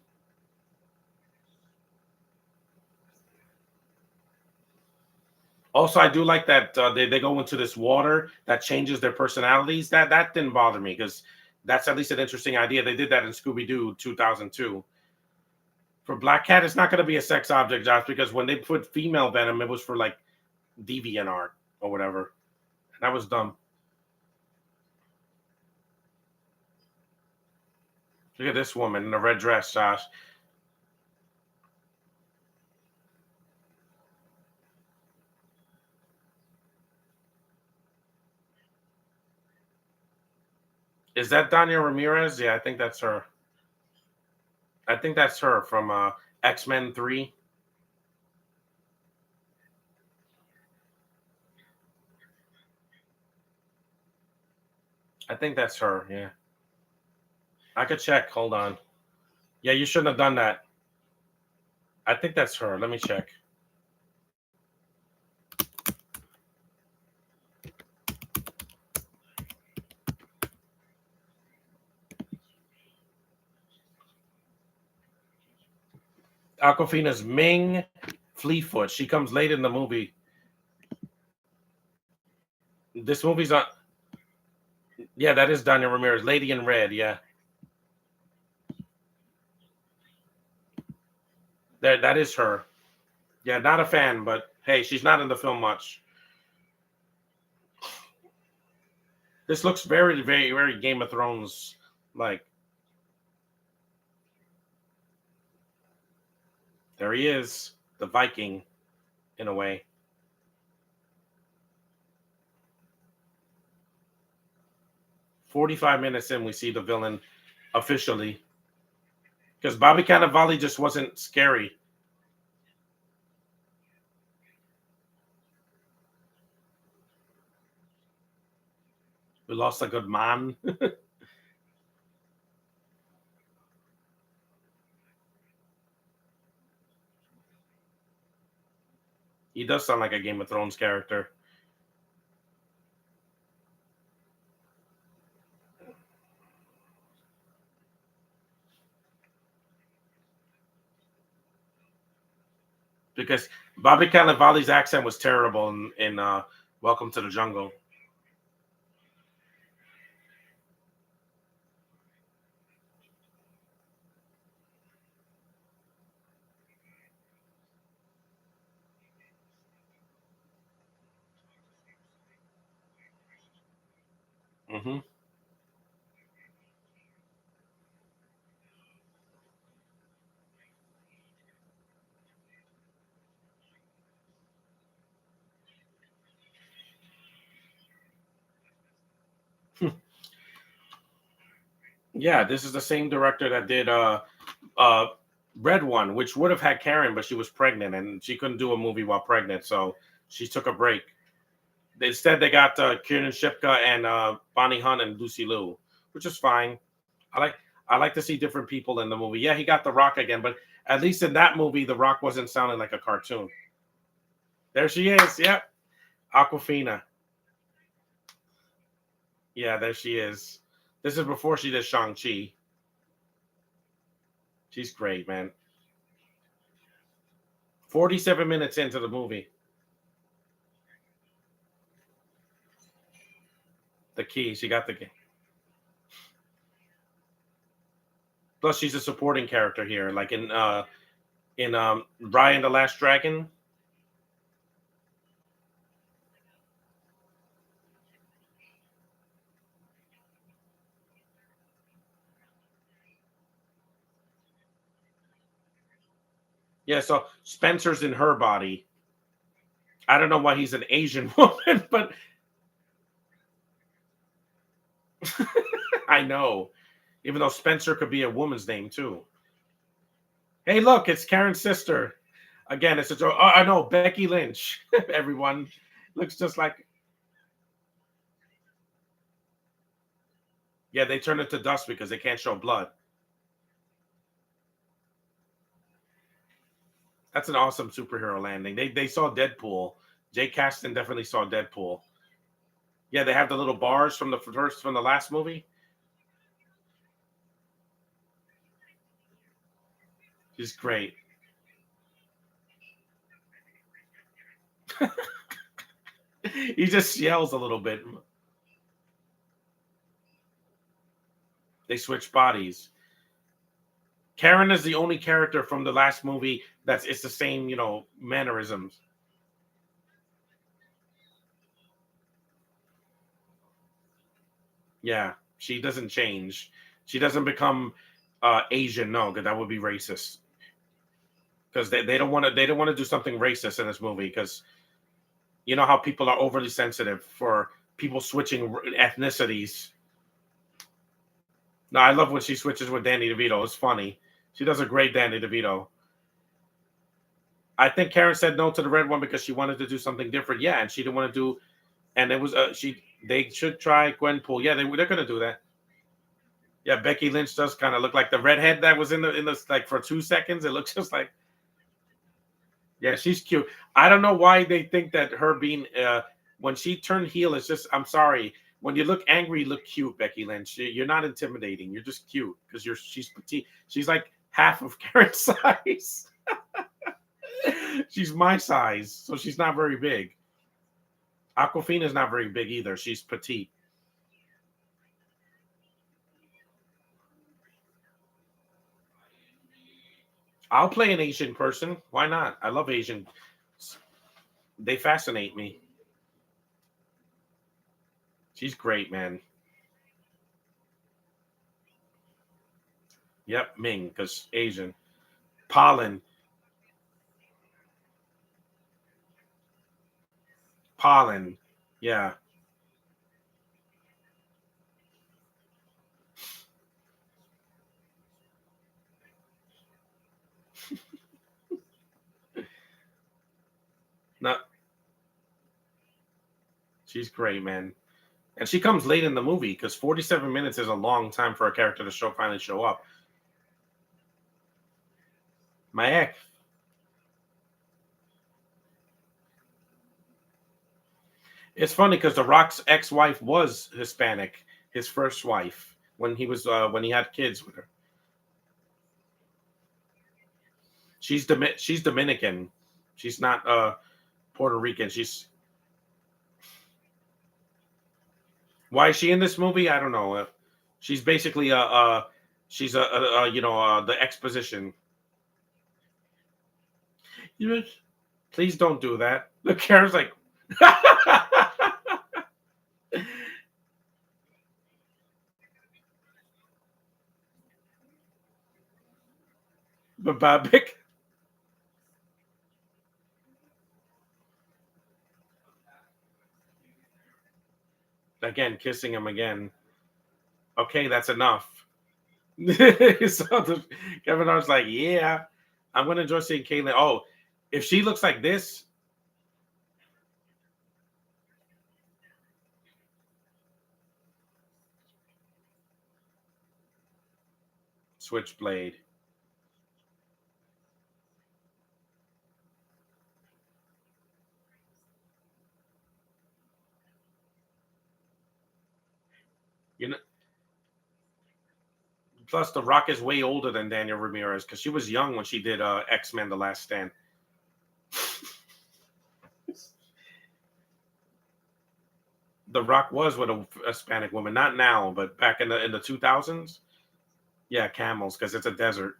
Also, I do like that they go into this water that changes their personalities. That didn't bother me because that's at least an interesting idea. They did that in Scooby Doo 2002. For Black Cat, it's not going to be a sex object, Josh, because when they put female Venom, it was for like deviant art or whatever. That was dumb. Look at this woman in a red dress, Josh. Is that Danya Ramirez? Yeah, I think that's her. I think that's her from X-Men 3. I think that's her. Yeah. I could check. Hold on. Yeah, you shouldn't have done that. I think that's her. Let me check. Aquafina's Ming Fleetfoot. She comes late in the movie. This movie's on. Yeah, that is Danya Ramirez. Lady in Red. Yeah. That is her. Yeah, not a fan, but hey, she's not in the film much. This looks very, very, very Game of Thrones like. There he is, the Viking, in a way. 45 minutes in, we see the villain officially. Because Bobby Cannavale just wasn't scary. We lost a good man. He does sound like a Game of Thrones character. Because Bobby Cannavale's accent was terrible in Welcome to the Jungle. Hmm. Yeah, this is the same director that did uh Red One, which would have had Karen, but she was pregnant and she couldn't do a movie while pregnant, so she took a break. Instead, they got Kieran Shipka and Bonnie Hunt and Lucy Liu, which is fine. I like I like to see different people in the movie. Yeah, he got The Rock again, but at least in that movie, The Rock wasn't sounding like a cartoon. There she is. Yep, Aquafina. Yeah, there she is. This is before she did Shang Chi. She's great, man. 47 minutes into the movie. The key. She got the key. Plus, she's a supporting character here, like in Ryan the Last Dragon. Yeah, so Spencer's in her body. I don't know why he's an Asian woman, but I know. Even though Spencer could be a woman's name too. Hey, look, it's Karen's sister. Again, it's a joke. Oh, I know, Becky Lynch. Everyone looks just like. Yeah, they turn into dust because they can't show blood. That's an awesome superhero landing. They saw Deadpool. Jay Caston definitely saw Deadpool. Yeah, they have the little bars from the first from the last movie. She's great. He just yells a little bit. They switch bodies. Karen is the only character from the last movie that's it's the same, mannerisms. Yeah, she doesn't change. She doesn't become Asian, no, because that would be racist. Because they don't want to do something racist in this movie because you know how people are overly sensitive for people switching ethnicities. No, I love when she switches with Danny DeVito. It's funny. She does a great Danny DeVito. I think Karen said no to the red one because she wanted to do something different. Yeah, and she didn't want to do. And it was she. They should try Gwenpool. Yeah, they're gonna do that. Yeah, Becky Lynch does kind of look like the redhead that was in the like for 2 seconds. It looks just like. Yeah, she's cute. I don't know why they think that her being when she turned heel is just. I'm sorry. When you look angry, you look cute, Becky Lynch. You're not intimidating. You're just cute because she's petite. She's like half of Karen's size. She's my size, so she's not very big. Aquafina's not very big either. She's petite. I'll play an Asian person. Why not? I love Asian. They fascinate me. She's great, man. Yep, Ming, because Asian. Pollen. Pollen. Yeah. No, she's great, man. And she comes late in the movie because 47 minutes is a long time for a character to finally show up. My ex. It's funny because The Rock's ex-wife was Hispanic, his first wife when he had kids with her. She's Dominican. She's not Puerto Rican. Why is she in this movie? I don't know. She's basically she's the exposition. You know, please don't do that. The Karen's like, Babik again, kissing him again. Okay, that's enough. Kevin Hart's like, yeah, I'm gonna enjoy seeing Caitlyn. Oh, if she looks like this, Switchblade. You know, plus The Rock is way older than Daniel Ramirez because she was young when she did X-Men: The Last Stand. The Rock was with a Hispanic woman, not now, but back in the 2000s. Yeah, camels because it's a desert.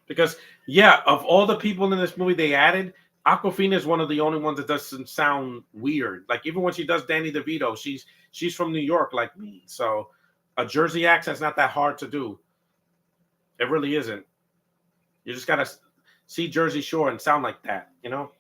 Because yeah, of all the people in this movie they added, Aquafina is one of the only ones that doesn't sound weird. Like even when she does Danny DeVito, she's from New York like me. So a Jersey accent's not that hard to do. It really isn't. You just gotta see Jersey Shore and sound like that, you know?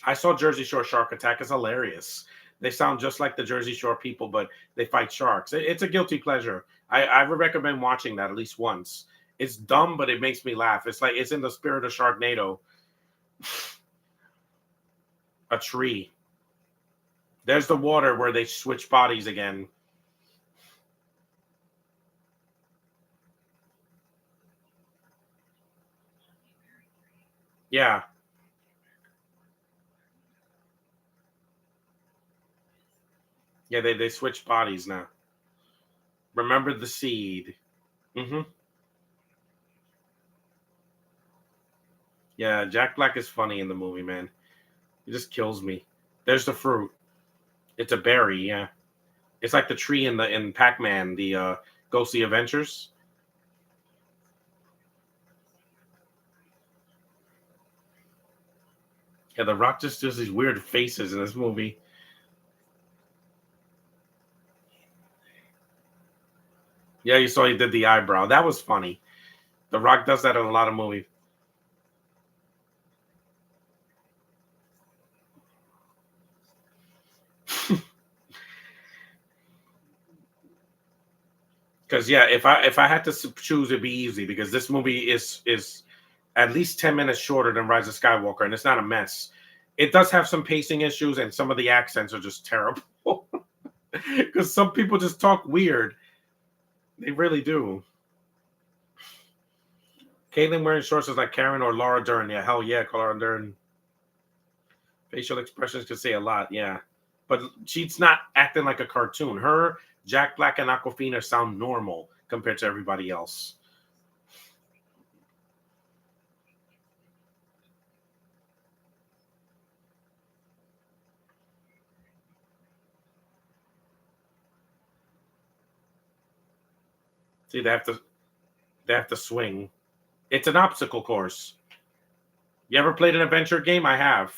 I saw Jersey Shore Shark Attack. It's hilarious. They sound just like the Jersey Shore people, but they fight sharks. It's a guilty pleasure. I would recommend watching that at least once. It's dumb, but it makes me laugh. It's like it's in the spirit of Sharknado. A tree. There's the water where they switch bodies again. Yeah. Yeah, they switch bodies now. Remember the seed. Hmm. Yeah, Jack Black is funny in the movie, man. He just kills me. There's the fruit. It's a berry, yeah. It's like the tree in Pac-Man, the Ghostly Adventures. Yeah, The Rock just does these weird faces in this movie. Yeah, you saw he did the eyebrow. That was funny. The Rock does that in a lot of movies. Because yeah, if I had to choose, it'd be easy because this movie is at least 10 minutes shorter than Rise of Skywalker, and it's not a mess. It does have some pacing issues, and some of the accents are just terrible. Because some people just talk weird. They really do. Caitlyn wearing shorts is like Karen or Laura Dern. Yeah, hell yeah, Laura Dern. Facial expressions could say a lot. Yeah, but she's not acting like a cartoon. Her, Jack Black, and Aquafina sound normal compared to everybody else. See, they have to swing. It's an obstacle course. You ever played an adventure game? I have.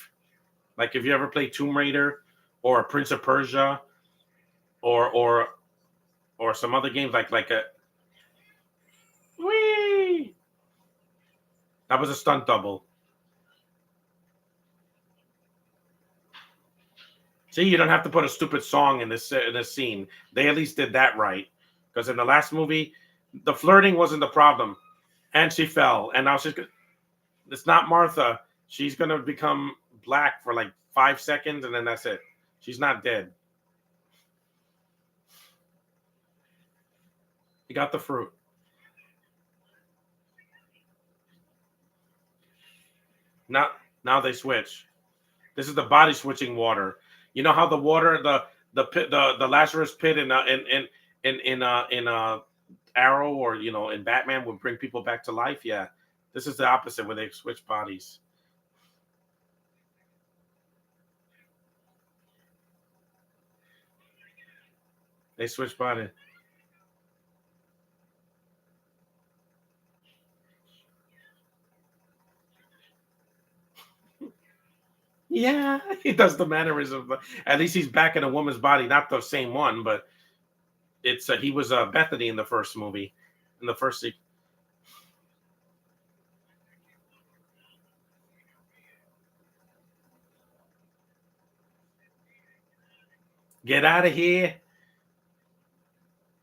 Like, if you ever played Tomb Raider or Prince of Persia or some other games like a wee. That was a stunt double. See, you don't have to put a stupid song in this scene. They at least did that right. Because in the last movie, the flirting wasn't the problem, and she fell, and now she's. It's not Martha. She's gonna become black for like 5 seconds, and then that's it. She's not dead. You got the fruit. Now, now they switch. This is the body switching water. You know how the water, the pit, the Lazarus pit in Arrow, or in Batman, would bring people back to life. Yeah, this is the opposite where they switch bodies. They switch bodies. Yeah, he does the mannerism. But at least he's back in a woman's body, not the same one, but it's he was Bethany in the first movie, in the first sequel. Get out of here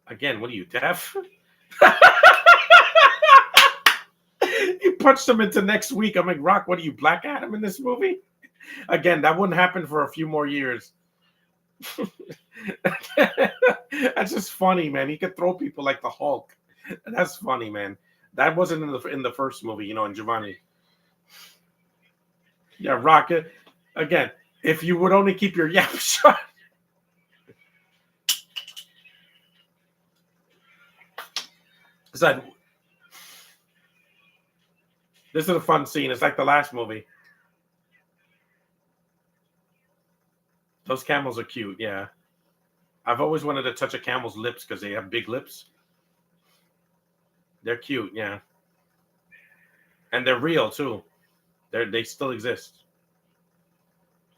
again. What are you, deaf? He punched him into next week. I'm like, Rock, what are you, Black Adam in this movie? Again, that wouldn't happen for a few more years. That's just funny, man. He could throw people like the Hulk. That's funny, man. That wasn't in the first movie, in Jumanji. Yeah, Rocket. Again, if you would only keep your yap shut. So, this is a fun scene. It's like the last movie. Those camels are cute. Yeah, I've always wanted to touch a camel's lips because they have big lips. They're cute. Yeah, and they're real too. They still exist.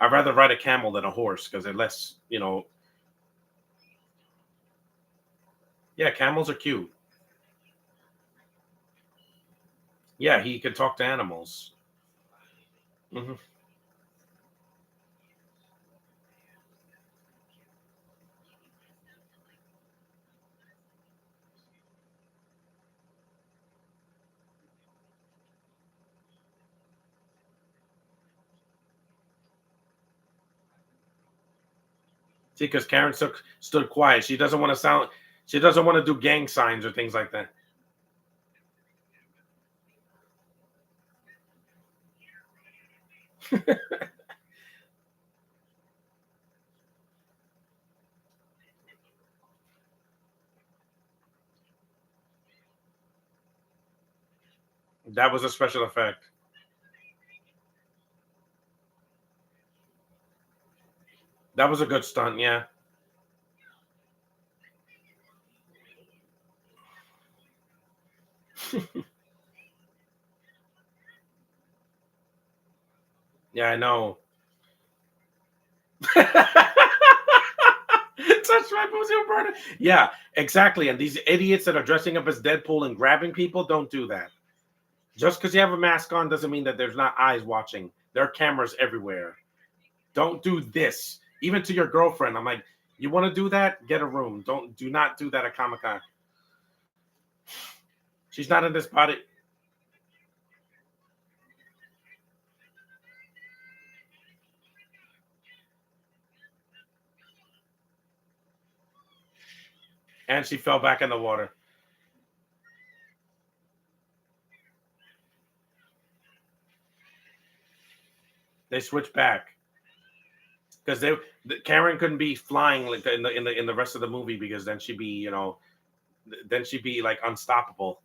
I'd rather ride a camel than a horse because they're less. Yeah, camels are cute. Yeah, he can talk to animals. Hmm. See, because Karen stood quiet. She doesn't want to sound. She doesn't want to do gang signs or things like that. That was a special effect. That was a good stunt. Yeah. Yeah, I know. Touch my pussy, Roberta. Yeah, exactly. And these idiots that are dressing up as Deadpool and grabbing people, don't do that. Just because you have a mask on doesn't mean that there's not eyes watching. There are cameras everywhere. Don't do this. Even to your girlfriend. I'm like, you want to do that? Get a room. Do not do that at Comic Con. She's not in this body. And she fell back in the water. They switched back. Because Karen couldn't be flying like in the rest of the movie, because then she'd be like unstoppable.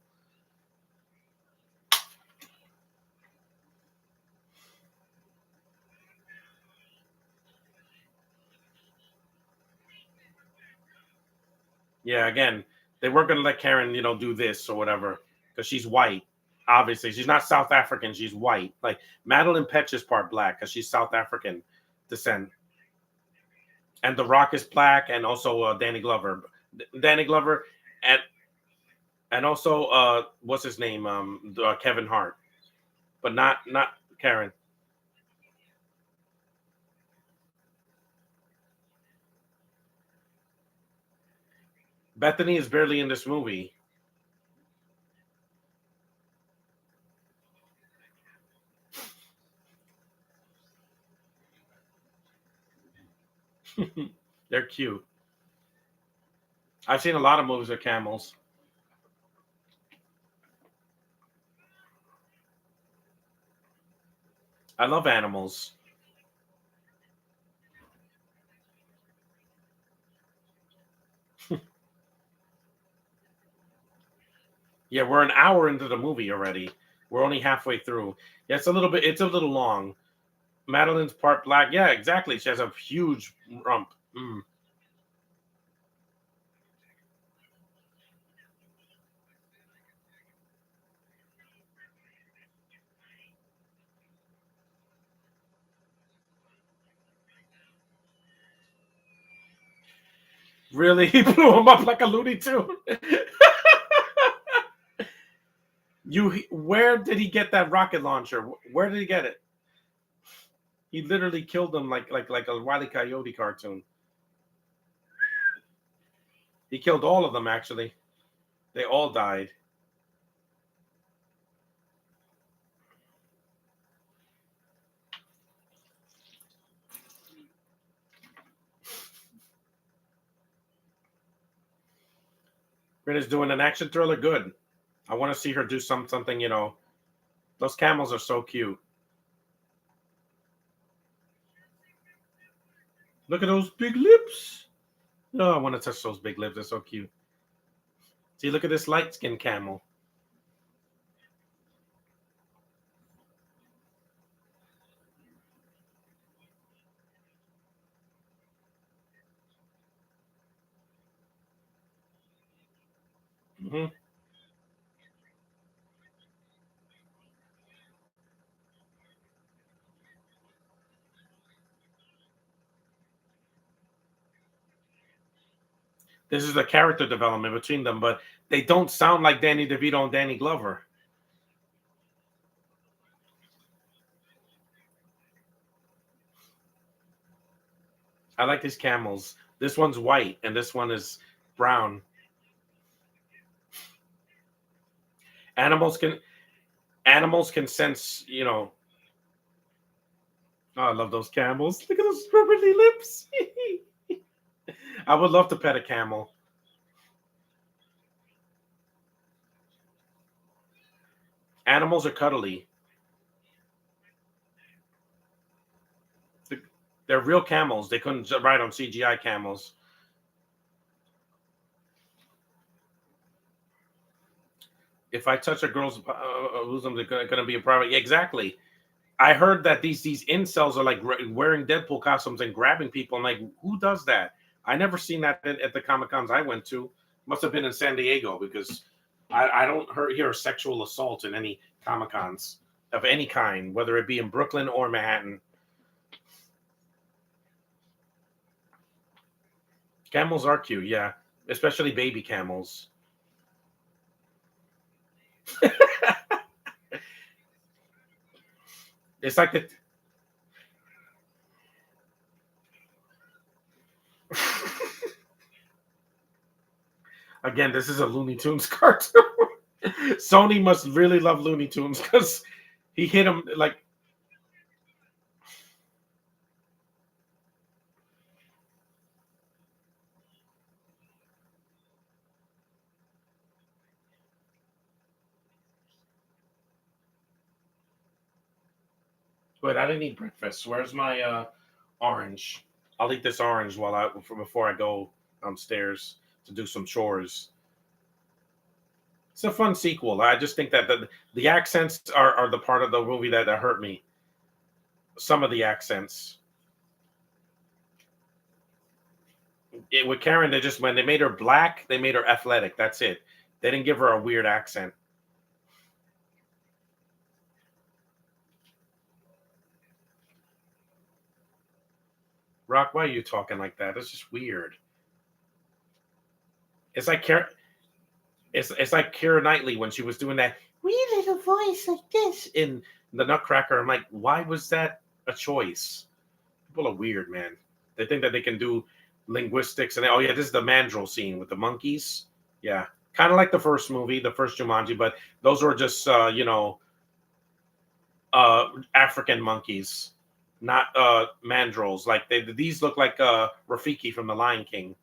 Yeah, again, They weren't going to let Karen, do this or whatever because she's white. Obviously, she's not South African. She's white. Like Madeline Petch is part black because she's South African descent, and The Rock is black, and also Danny Glover, and also what's his name, Kevin Hart, but not Karen. Bethany is barely in this movie. They're cute. I've seen a lot of movies with camels. I love animals. Yeah, we're an hour into the movie already. We're only halfway through. Yeah, it's a little long. Madeline's part black. Yeah, exactly. She has a huge rump. Mm. Really? He blew him up like a Looney Tune. Where did he get that rocket launcher? Where did he get it? He literally killed them like a Wile E. Coyote cartoon. He killed all of them actually. They all died. Britta's doing an action thriller. Good. I want to see her do something. Those camels are so cute. Look at those big lips. Oh, I want to touch those big lips. They're so cute. See, look at this light skinned camel. Hmm. This is the character development between them, but they don't sound like Danny DeVito and Danny Glover. I like these camels. This one's white and this one is brown. Animals can animals can sense. Oh, I love those camels. Look at those scribbly lips. I would love to pet a camel. Animals are cuddly. They're real camels. They couldn't ride on CGI camels. If I touch a girl's bosom, they're going to be a private. Yeah, exactly. I heard that these incels are like wearing Deadpool costumes and grabbing people. I'm like, who does that? I never seen that at the Comic Cons I went to. Must have been in San Diego because I don't hear sexual assault in any Comic Cons of any kind, whether it be in Brooklyn or Manhattan. Camels are cute, yeah, especially baby camels. It's like the again. This is a Looney Tunes cartoon. Sony must really love Looney Tunes because he hit him like. Wait, I didn't eat breakfast. Where's my orange? I'll eat this orange before I go downstairs to do some chores. It's a fun sequel. I just think that the accents are the part of the movie that hurt me. Some of the accents. with Karen, they just when they made her black, they made her athletic. That's it. They didn't give her a weird accent. Rock, why are you talking like that? That's just weird. It's like Karen. It's like Keira Knightley when she was doing that wee little voice like this in the Nutcracker. I'm like, why was that a choice? People are weird, man. They think that they can do linguistics and oh yeah, this is the mandrill scene with the monkeys. Yeah, kind of like the first movie, the first Jumanji, but those were just African monkeys, not mandrills. Like these look like Rafiki from The Lion King.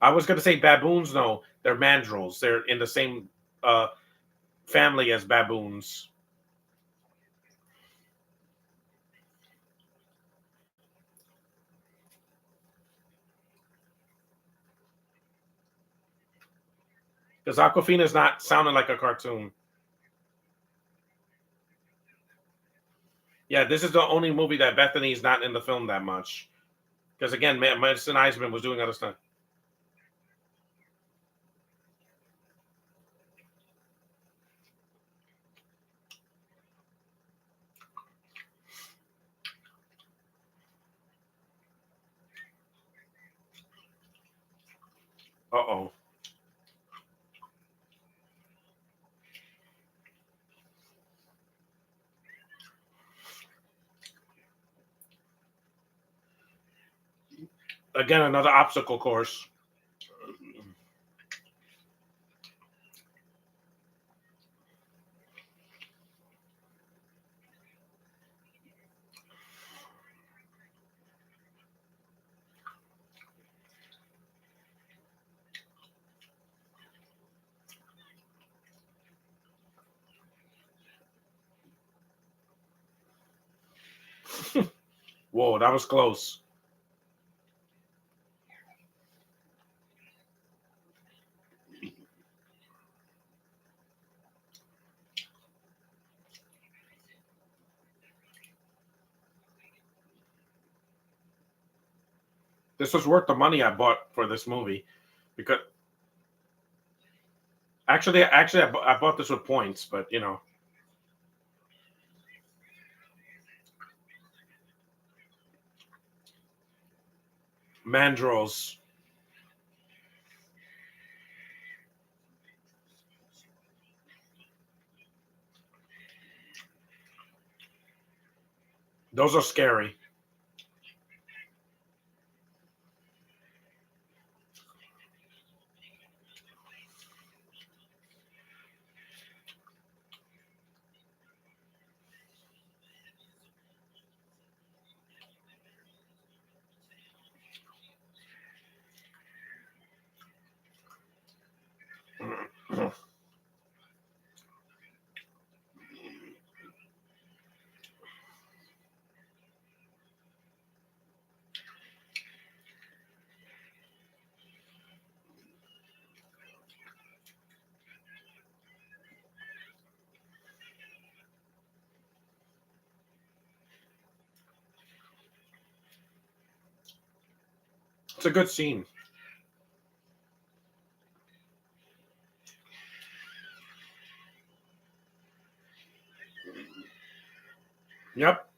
I was going to say baboons. No, they're mandrills. They're in the same uh, family as baboons. Because Aquafina's not sounding like a cartoon. Yeah, this is the only movie that Bethany's not in the film that much. Because again, Madison Eisman was doing other stuff. Uh-oh. Again, another obstacle course. Whoa, that was close. This was worth the money I bought for this movie because actually, I bought this with points, but mandrills. Those are scary. It's a good scene. Yep.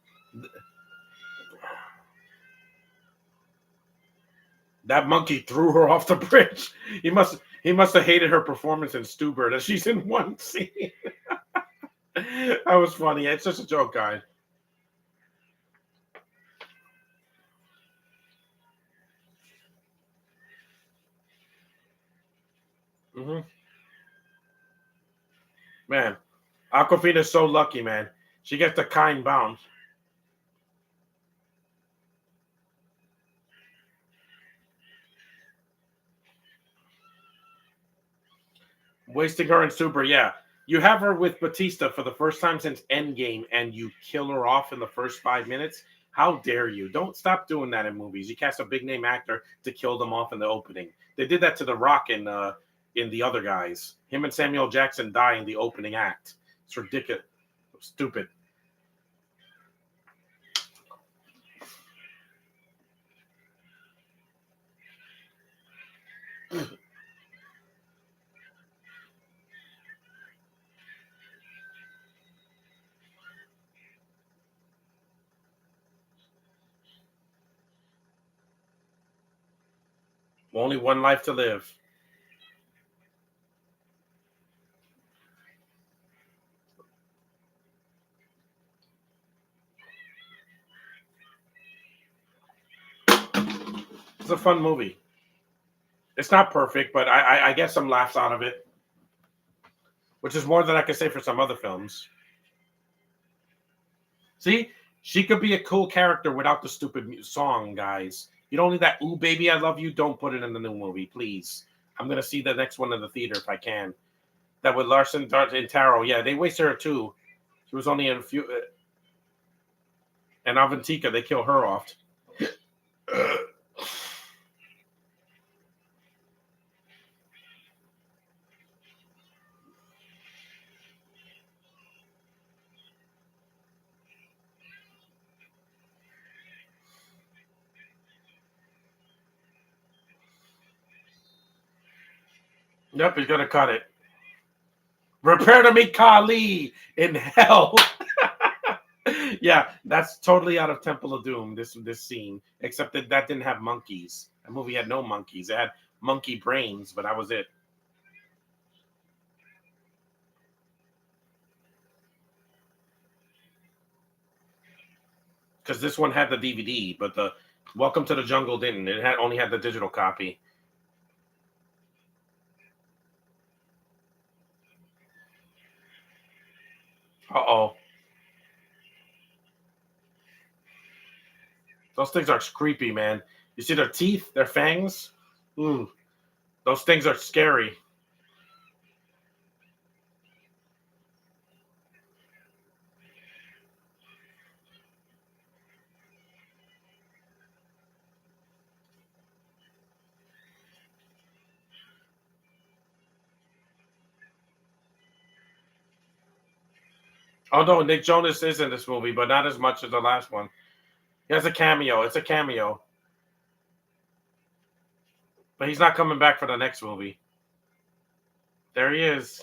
That monkey threw her off the bridge. He must have hated her performance in Stuber that she's in one scene. That was funny. It's just a joke, guy. Hmm. Man, Aquafina's so lucky, man. She gets the kind bounce. Wasting her in Super, yeah. You have her with Batista for the first time since Endgame, and you kill her off in the first 5 minutes. How dare you? Don't stop doing that in movies. You cast a big name actor to kill them off in the opening. They did that to The Rock in the other guys. Him and Samuel Jackson die in the opening act. It's ridiculous, stupid. Only one life to live. It's a fun movie. It's not perfect, but I get some laughs out of it, which is more than I can say for some other films. See, she could be a cool character without the stupid song, guys. You don't need that "Ooh, baby, I love you." Don't put it in the new movie, please. I'm gonna see the next one in the theater if I can. That with Larson, Dart, and Taro. Yeah, they wasted her too. She was only in a few. And Avantika, they kill her off. Yep, he's gonna cut it. Prepare to meet Kali in hell. Yeah, that's totally out of Temple of Doom. This scene, except that didn't have monkeys. That movie had no monkeys. It had monkey brains, but that was it. Because this one had the DVD, but the Welcome to the Jungle didn't. It had only had the digital copy. Uh oh, those things are creepy, man. You see their teeth, their fangs. Ooh, those things are scary. Oh no, Nick Jonas is in this movie, but not as much as the last one. He has a cameo. It's a cameo, but he's not coming back for the next movie. There he is.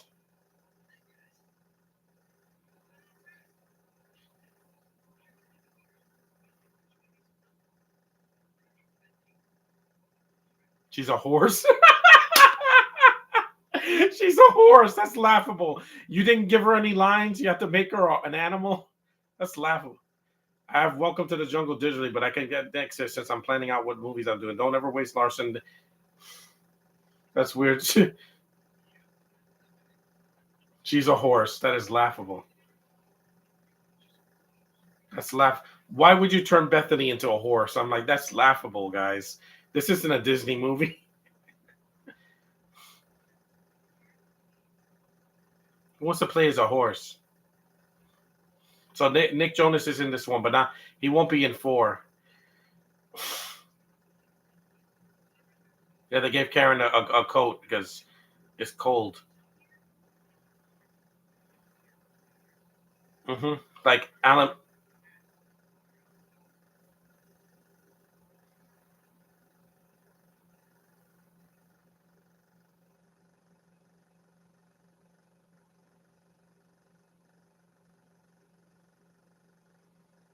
She's a horse. She's a horse. That's laughable. You didn't give her any lines. You have to make her an animal. That's laughable. I have Welcome to the Jungle digitally, but I can get next since I'm planning out what movies I'm doing. Don't ever waste Larson. That's weird. She's a horse. That is laughable. That's laugh. Why would you turn Bethany into a horse? I'm like, that's laughable, guys. This isn't a Disney movie. Who wants to play as a horse? So Nick Jonas is in this one, but not. He won't be in 4. Yeah, they gave Karen a coat because it's cold. Like Alan.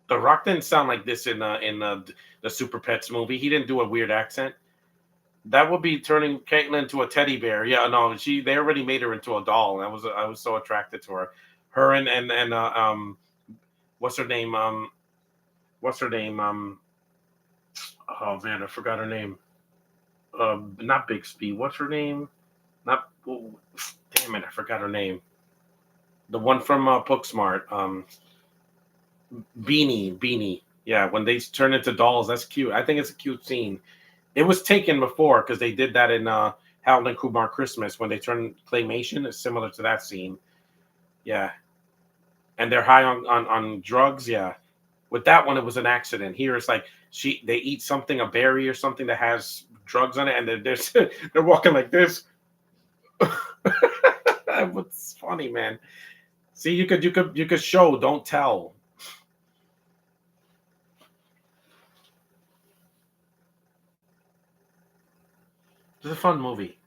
The Rock didn't sound like this in the Super Pets movie. He didn't do a weird accent. That would be turning Caitlyn into a teddy bear. Yeah, no, they already made her into a doll. I was so attracted to her. Her and what's her name? What's her name? Oh man, I forgot her name. Not Bixby. What's her name? Not. Oh, damn it, I forgot her name. The one from Booksmart. Beanie. Yeah, when they turn into dolls, that's cute. I think it's a cute scene. It was taken before because they did that in Harold and Kumar Christmas when they turned claymation. It's similar to that scene. Yeah, and they're high on drugs. Yeah, with that one, it was an accident. Here, it's like they eat something, a berry or something that has drugs on it, and they're walking like this. What's funny, man? See, you could show, don't tell. It's a fun movie.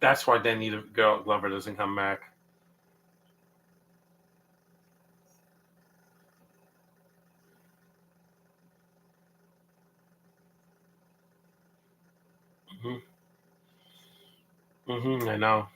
That's why Danny Glover doesn't come back. Hmm. I know.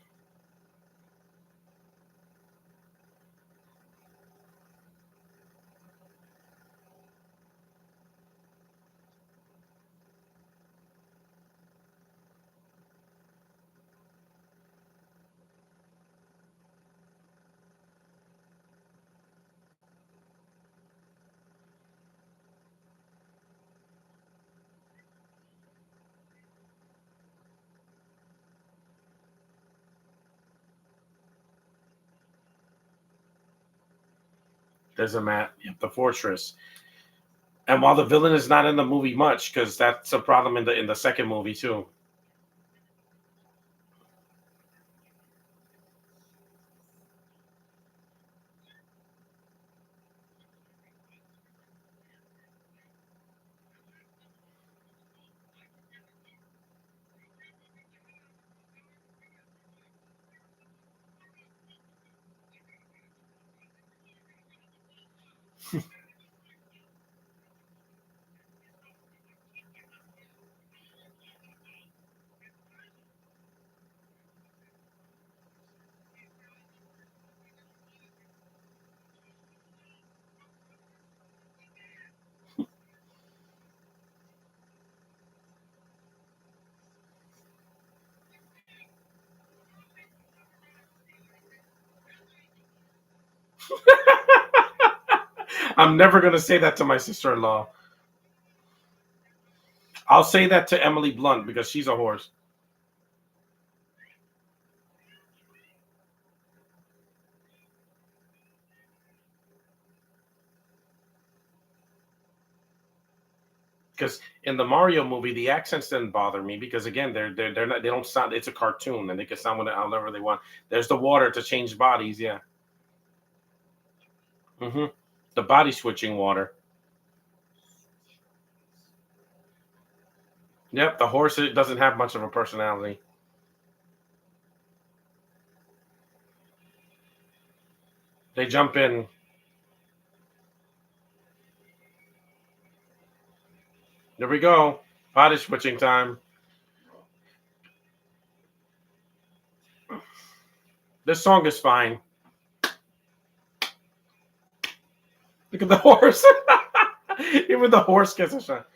There's a mat. Yep, the fortress. And while the villain is not in the movie much, because that's a problem in the second movie too. I'm never gonna say that to my sister-in-law. I'll say that to Emily Blunt because she's a horse. Because in the Mario movie, the accents didn't bother me because again, they're not, they don't sound. It's a cartoon and they can sound however they want. There's the water to change bodies. Yeah. Hmm. The body switching water. Yep. The horse it doesn't have much of a personality. They jump in. There we go. Body switching time. This song is fine. Look at the horse. Even the horse gets a shot.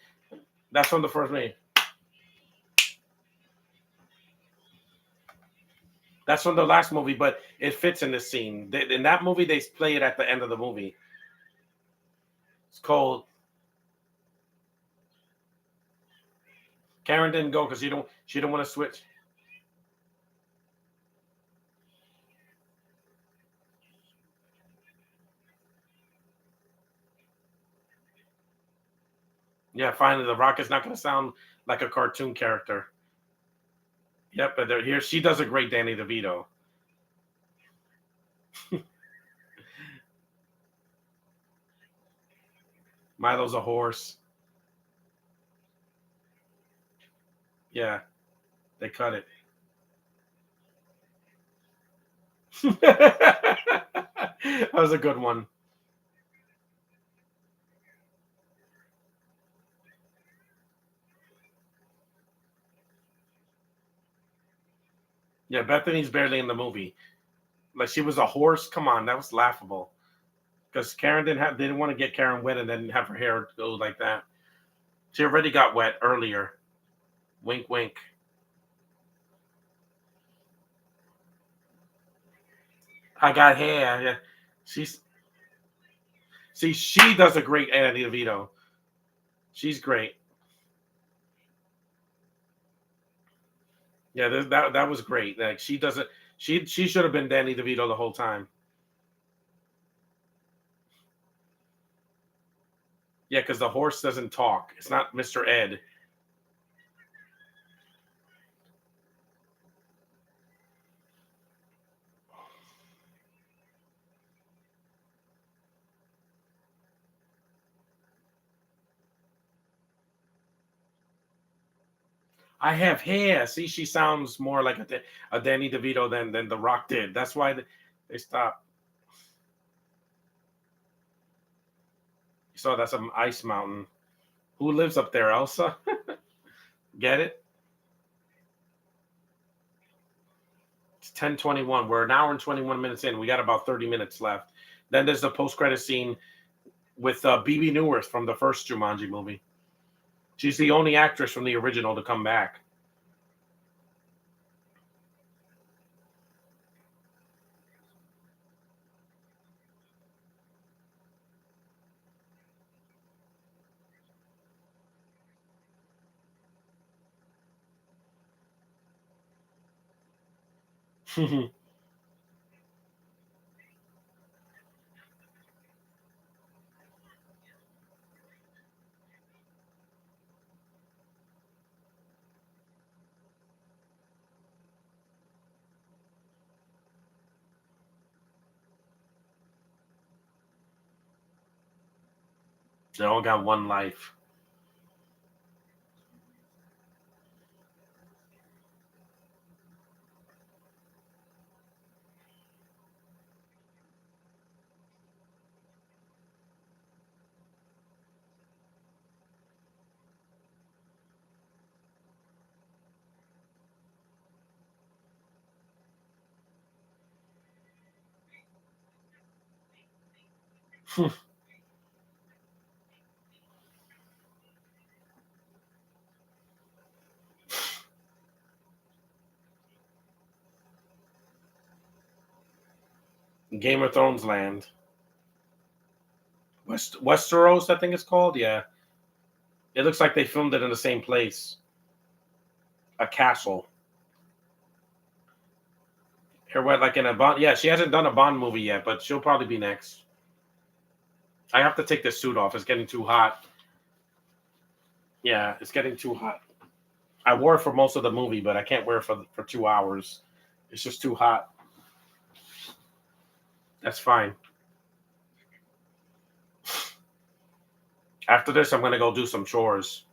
That's from the first movie. That's from the last movie, but it fits in this scene. In that movie, they play it at the end of the movie. It's called Karen didn't go because she don't want to switch. Yeah, finally, the Rock is not going to sound like a cartoon character. Yep, but here she does a great Danny DeVito. Milo's a horse. Yeah, they cut it. That was a good one. Yeah, Bethany's barely in the movie. Like she was a horse. Come on, that was laughable. Because Karen they didn't want to get Karen wet and then have her hair go like that. She already got wet earlier. Wink, wink. I got hair. Yeah, she's see she does a great Annie DeVito. She's great. Yeah, that was great. Like she doesn't. She should have been Danny DeVito the whole time. Yeah, because the horse doesn't talk. It's not Mr. Ed. I have hair. See, she sounds more like a Danny DeVito than The Rock did. That's why they stopped. You saw that's an ice mountain. Who lives up there, Elsa? Get it? It's 10:21. We're an hour and 21 minutes in. We got about 30 minutes left. Then there's the post-credit scene with BB Newirth from the first Jumanji movie. She's the only actress from the original to come back. They all got one life. Game of Thrones land. Westeros, I think it's called. Yeah. It looks like they filmed it in the same place. A castle. Her what, like in a Bond? Yeah, she hasn't done a Bond movie yet, but she'll probably be next. I have to take this suit off. It's getting too hot. Yeah, it's getting too hot. I wore it for most of the movie, but I can't wear it for 2 hours. It's just too hot. That's fine. After this, I'm gonna go do some chores.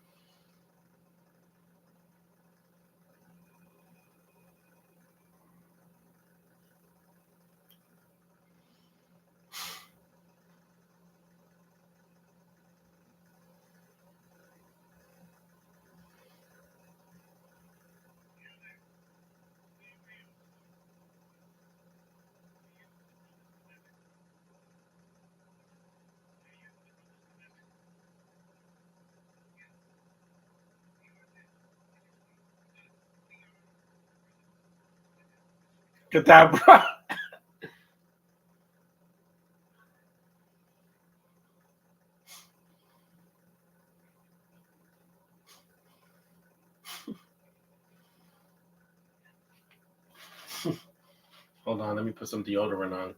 Kadabra. Hold on, let me put some deodorant on.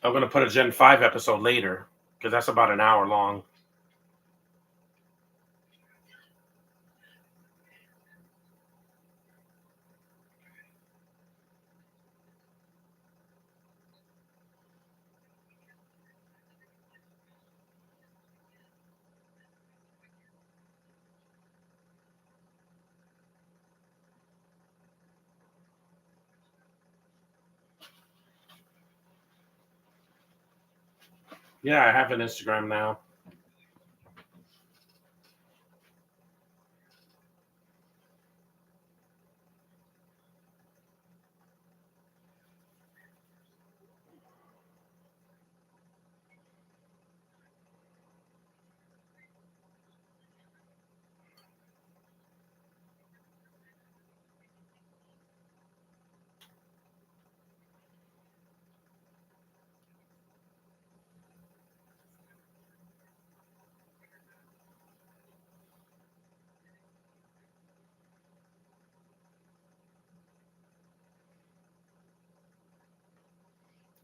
I'm gonna put a Gen 5 episode later because that's about an hour long. Yeah, I have an Instagram now.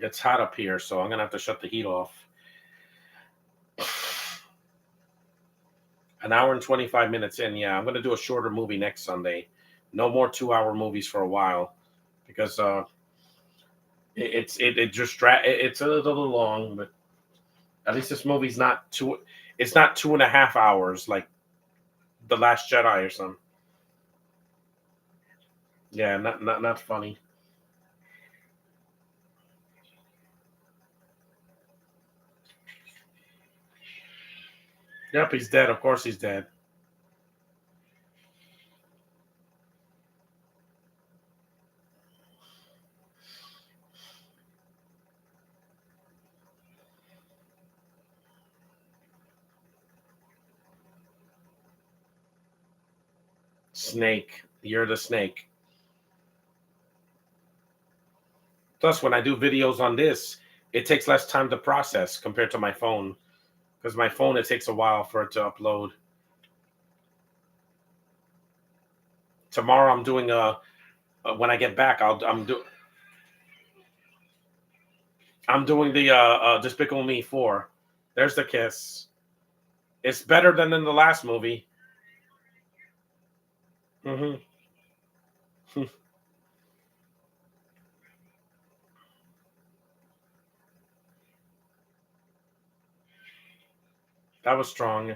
It's hot up here, so I'm gonna have to shut the heat off. An hour and 25 minutes in. Yeah, I'm gonna do a shorter movie next Sunday. No more 2 hour movies for a while because it just it's a little long, but at least this movie's not two. It's not 2.5 hours like The Last Jedi or something. Yeah, not funny. Yep, he's dead. Of course, he's dead. Snake, you're the snake. Plus, when I do videos on this, it takes less time to process compared to my phone. Because my phone, it takes a while for it to upload. Tomorrow, I'm doing when I get back, I'm doing the Despicable Me 4. There's the kiss. It's better than in the last movie. Hmm. That was strong.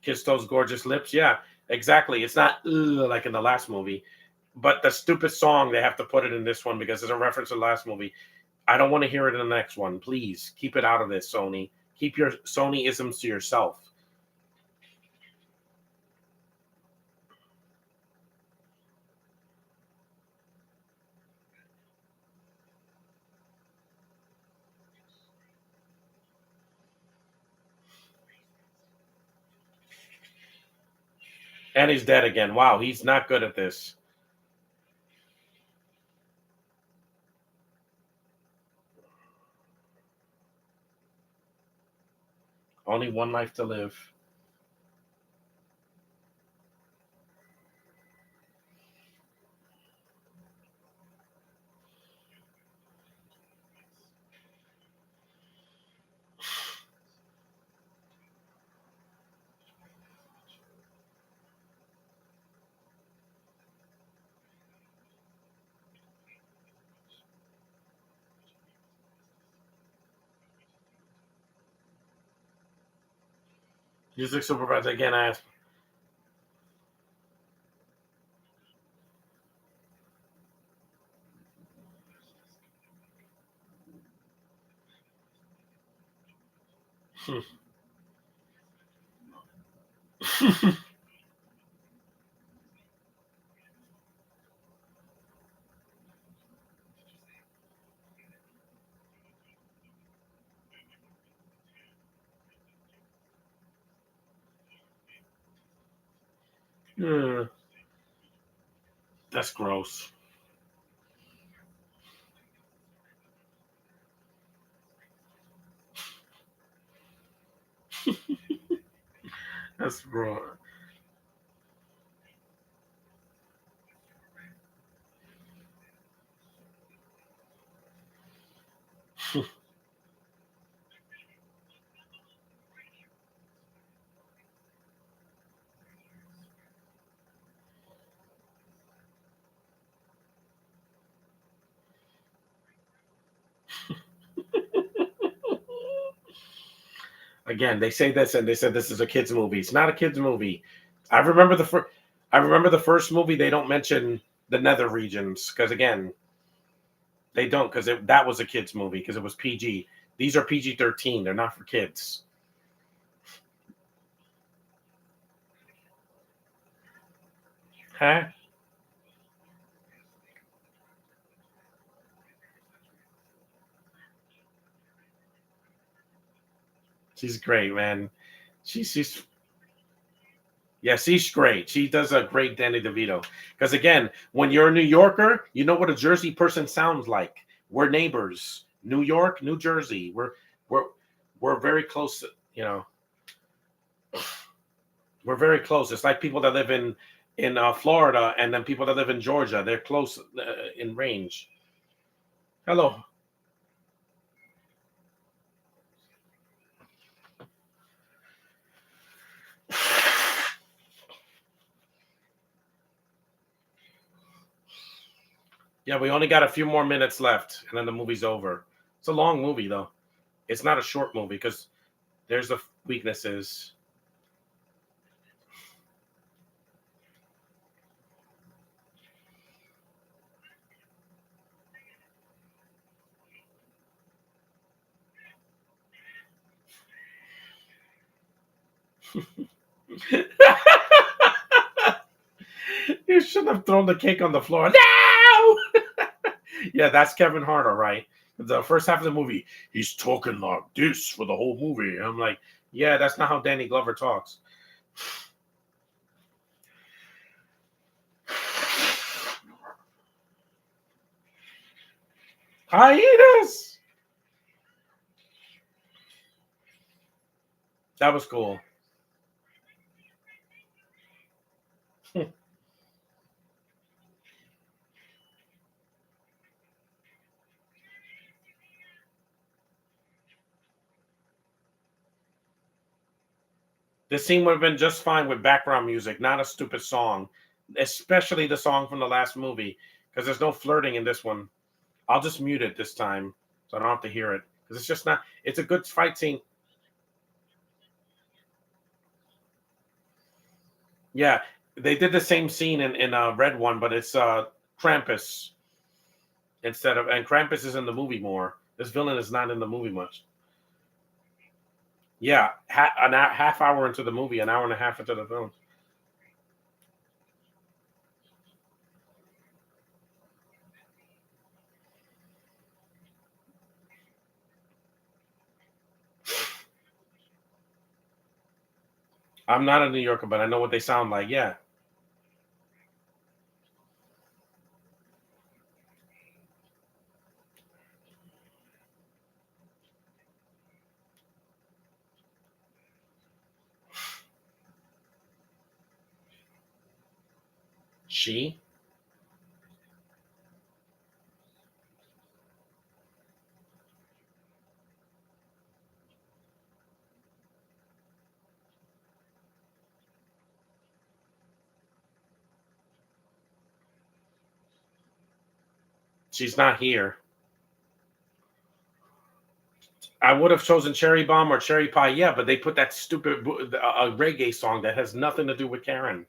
Kiss those gorgeous lips. Yeah, exactly. It's not like in the last movie, but the stupid song they have to put it in this one because it's a reference to the last movie. I don't want to hear it in the next one. Please keep it out of this, Sony. Keep your Sony isms to yourself. And he's dead again. Wow, he's not good at this. Only one life to live. Music supervisor again. I asked. That's gross. That's gross. Again, they say this and they said this is a kids movie. It's not a kids movie. I remember the first. I remember the first movie. They don't mention the nether regions because again, they don't because that was a kids movie because it was PG. These are PG-13. They're not for kids. Huh? She's great, man. She's yeah, she's great. She does a great Danny DeVito. Because again, when you're a New Yorker, you know what a Jersey person sounds like. We're neighbors. New York, New Jersey. We're we're very close. You know, we're very close. It's like people that live in in Florida, and then people that live in Georgia, they're close in range. Hello. Yeah, we only got a few more minutes left, and then the movie's over. It's a long movie, though. It's not a short movie because there's the weaknesses. You shouldn't have thrown the cake on the floor. No! Yeah, that's Kevin Hart, all right. The first half of the movie, he's talking like this for the whole movie. I'm like, yeah, that's not how Danny Glover talks. Hyenas! That was cool. This scene would have been just fine with background music, not a stupid song, especially the song from the last movie, because there's no flirting in this one. I'll just mute it this time so I don't have to hear it because it's just not. It's a good fight scene. Yeah, they did the same scene in Red One, but it's Krampus instead of, and Krampus is in the movie more. This villain is not in the movie much. Yeah, half hour into the movie, an hour and a half into the film. I'm not a New Yorker, but I know what they sound like. Yeah, she. She's not here. I would have chosen Cherry Bomb or Cherry Pie, yeah, but they put that stupid reggae song that has nothing to do with Karen.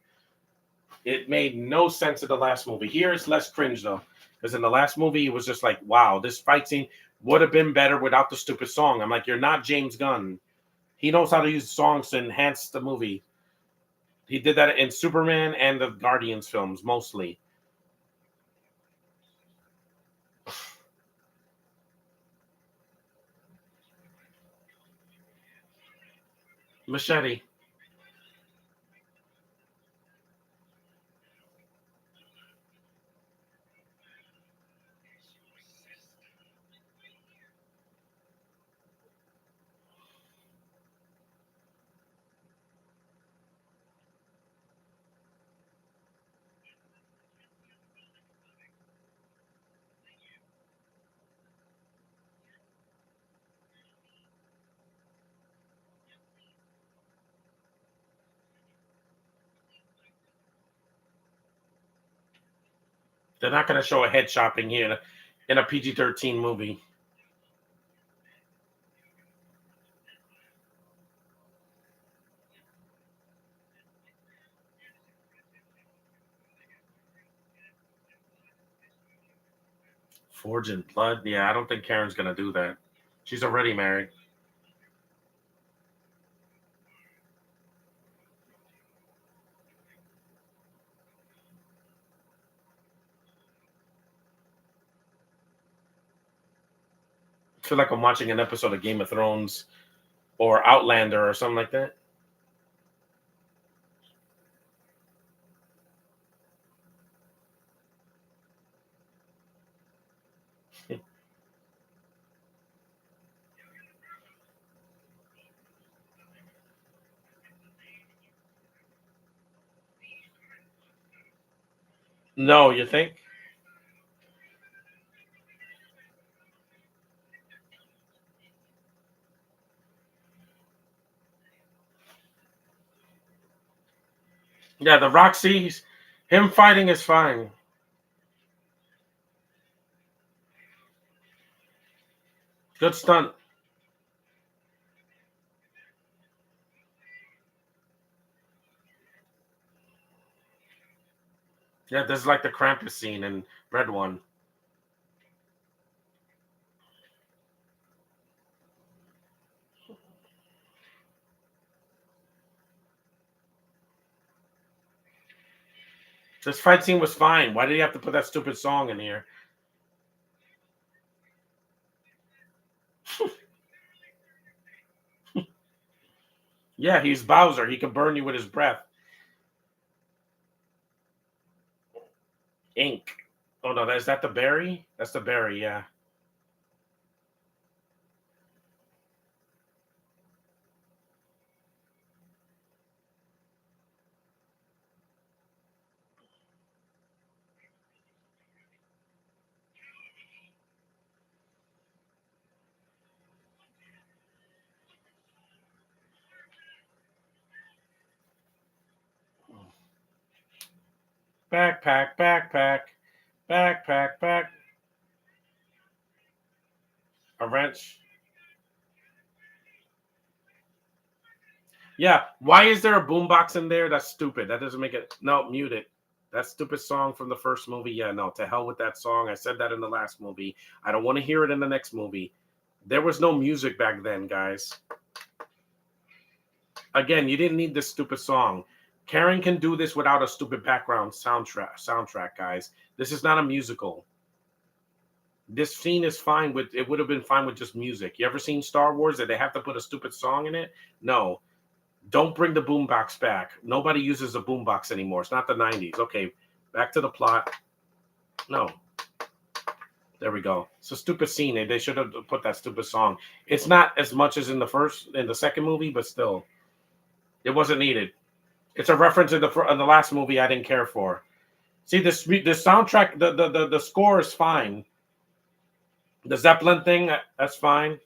It made no sense in the last movie. Here it's less cringe though, because in the last movie it was just like, wow, this fight scene would have been better without the stupid song. I'm like, you're not James Gunn. He knows how to use songs to enhance the movie. He did that in Superman and the Guardians films mostly. Machete. They're not going to show a head chopping here in a PG-13 movie. Forge and blood. Yeah, I don't think Karen's going to do that. She's already married. I feel like I'm watching an episode of Game of Thrones or Outlander or something like that. No, you think? Yeah, the Roxy, him fighting is fine. Good stunt. Yeah, this is like the Krampus scene in Red One. This fight scene was fine. Why did you have to put that stupid song in here? Yeah, he's Bowser. He can burn you with his breath. Ink. Oh no, is that the berry? That's the berry. Yeah. Backpack, backpack, backpack, back. A wrench. Yeah. Why is there a boombox in there? That's stupid. That doesn't make it. No, mute it. That stupid song from the first movie. Yeah, no. To hell with that song. I said that in the last movie. I don't want to hear it in the next movie. There was no music back then, guys. Again, you didn't need this stupid song. Karen can do this without a stupid background soundtrack, guys. This is not a musical. This scene is fine with it would have been fine with just music. You ever seen Star Wars that they have to put a stupid song in it? No. Don't bring the boombox back. Nobody uses a boombox anymore. It's not the 90s. Okay, back to the plot. No. There we go. It's a stupid scene. They should have put that stupid song. It's not as much as in the second movie, but still, it wasn't needed. It's a reference in the last movie I didn't care for. See the soundtrack, the score is fine. The Zeppelin thing, that's fine.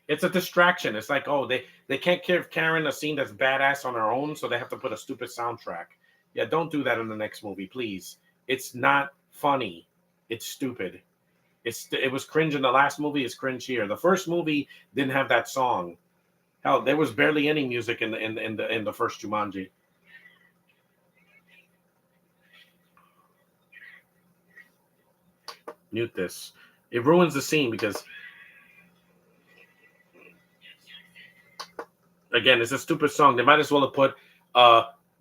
It's a distraction. It's like, oh, they can't give Karen a scene that's badass on her own, so they have to put a stupid soundtrack. Yeah, don't do that in the next movie, please. It's not funny. It's stupid. It was cringe in the last movie. It's cringe here. The first movie didn't have that song. Hell, there was barely any music in the first Jumanji. Mute this. It ruins the scene because again, it's a stupid song. They might as well have put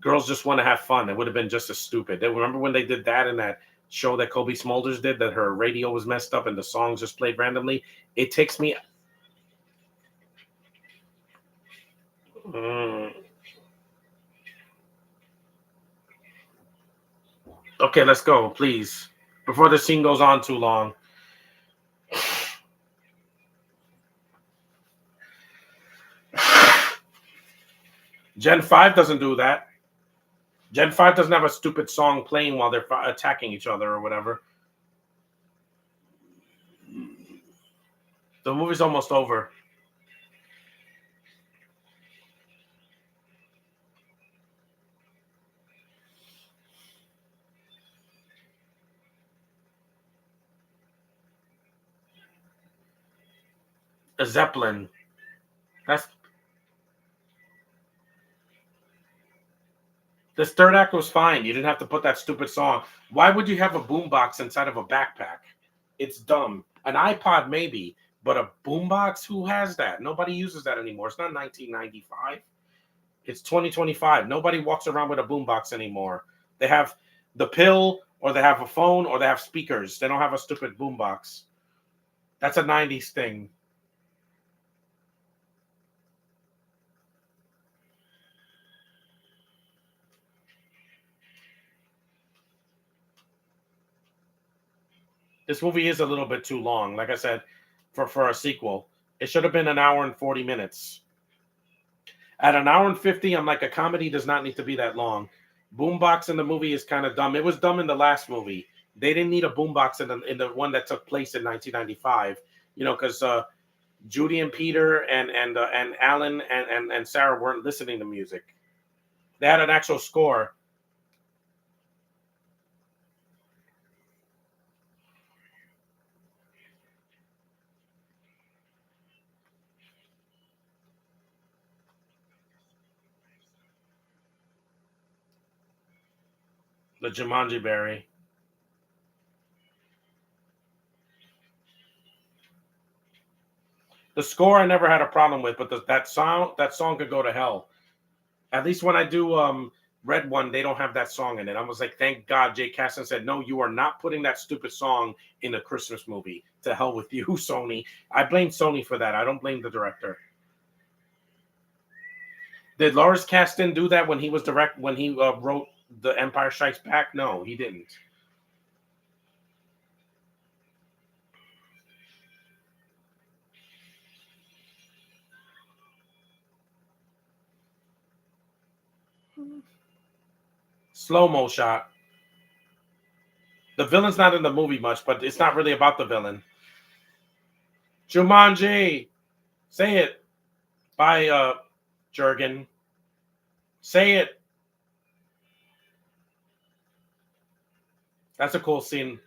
"Girls Just Want to Have Fun." It would have been just as stupid. They remember when they did that in that show that Kobe Smulders did, that her radio was messed up and the songs just played randomly. It takes me. Mm. Okay, let's go, please, before the scene goes on too long. Gen 5 doesn't do that. Gen 5 doesn't have a stupid song playing while they're attacking each other or whatever. The movie's almost over. A Zeppelin. That's This third act was fine. You didn't have to put that stupid song. Why would you have a boombox inside of a backpack? It's dumb. An iPod maybe, but a boombox? Who has that? Nobody uses that anymore. It's not 1995. It's 2025. Nobody walks around with a boombox anymore. They have the pill, or they have a phone, or they have speakers. They don't have a stupid boombox. That's a 90s thing. This movie is a little bit too long. Like I said, for a sequel, it should have been an hour and 40 minutes. At an hour and 50, I'm like, a comedy does not need to be that long. Boombox in the movie is kind of dumb. It was dumb in the last movie. They didn't need a boombox in the one that took place in 1995. You know, because Judy and Peter and Alan and Sarah weren't listening to music. They had an actual score. The Jumanji Berry. The score I never had a problem with, but that song could go to hell. At least when I do Red One, they don't have that song in it. I was like, thank God. Jay Casson said, no, you are not putting that stupid song in a Christmas movie. To hell with you, Sony. I blame Sony for that. I don't blame the director. Did Lawrence Kasdan do that when he was when he wrote The Empire Strikes Back? No, he didn't. Slow mo shot. The villain's not in the movie much, but it's not really about the villain. Jumanji, say it by Jurgen. Say it. That's a cool scene.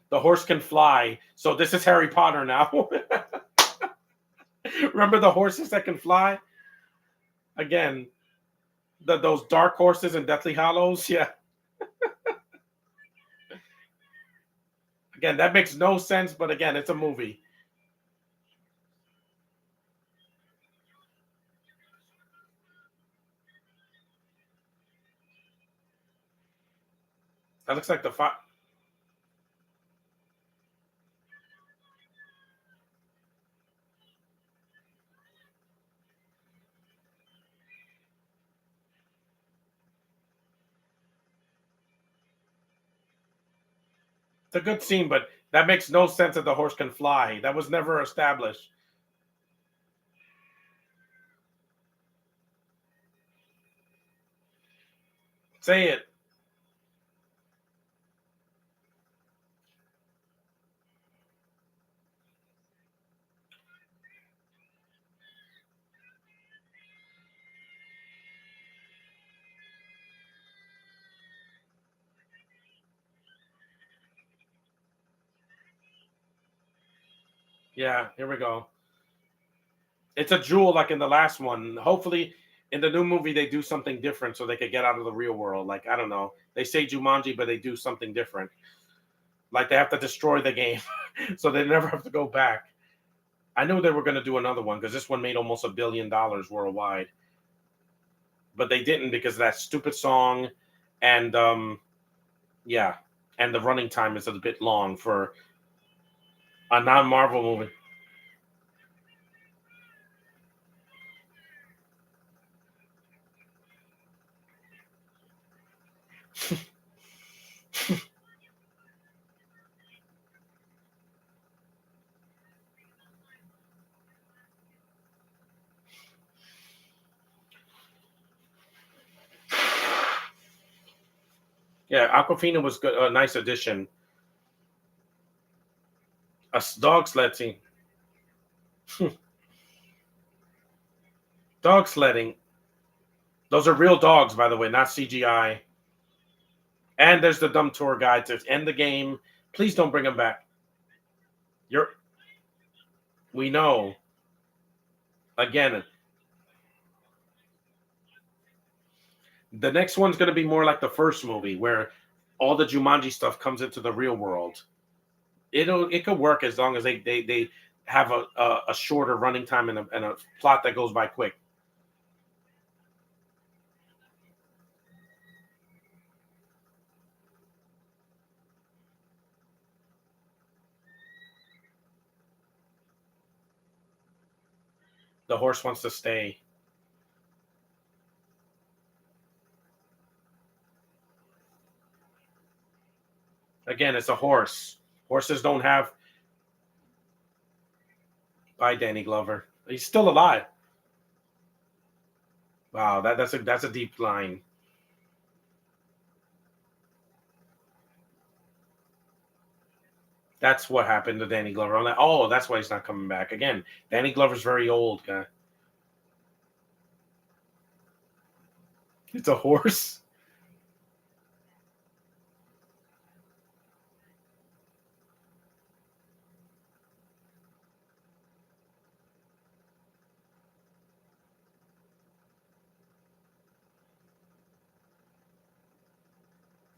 The horse can fly. So this is Harry Potter now. Remember the horses that can fly? Again, those dark horses in Deathly Hallows. Yeah. Again, that makes no sense, but again, it's a movie. That looks like it's a good scene, but that makes no sense that the horse can fly. That was never established. Say it. Yeah, here we go. It's a jewel like in the last one. Hopefully, in the new movie, they do something different so they could get out of the real world. Like, I don't know. They say Jumanji, but they do something different. Like, they have to destroy the game so they never have to go back. I knew they were going to do another one because this one made almost $1 billion worldwide. But they didn't because of that stupid song. And, yeah. And the running time is a bit long for a non Marvel movie. Yeah, Aquafina was good, a nice addition. A dog sled scene. Dog sledding. Those are real dogs, by the way, not CGI. And there's the dumb tour guide to end the game. Please don't bring him back. You're. We know. Again, the next one's going to be more like the first movie, where all the Jumanji stuff comes into the real world. It could work as long as they have a shorter running time and a plot that goes by quick. The horse wants to stay. Again, it's a horse. Horses don't have Bye, Danny Glover. He's still alive. Wow, that's a deep line. That's what happened to Danny Glover. I'm like, oh, that's why he's not coming back again. Danny Glover's very old, guy. It's a horse.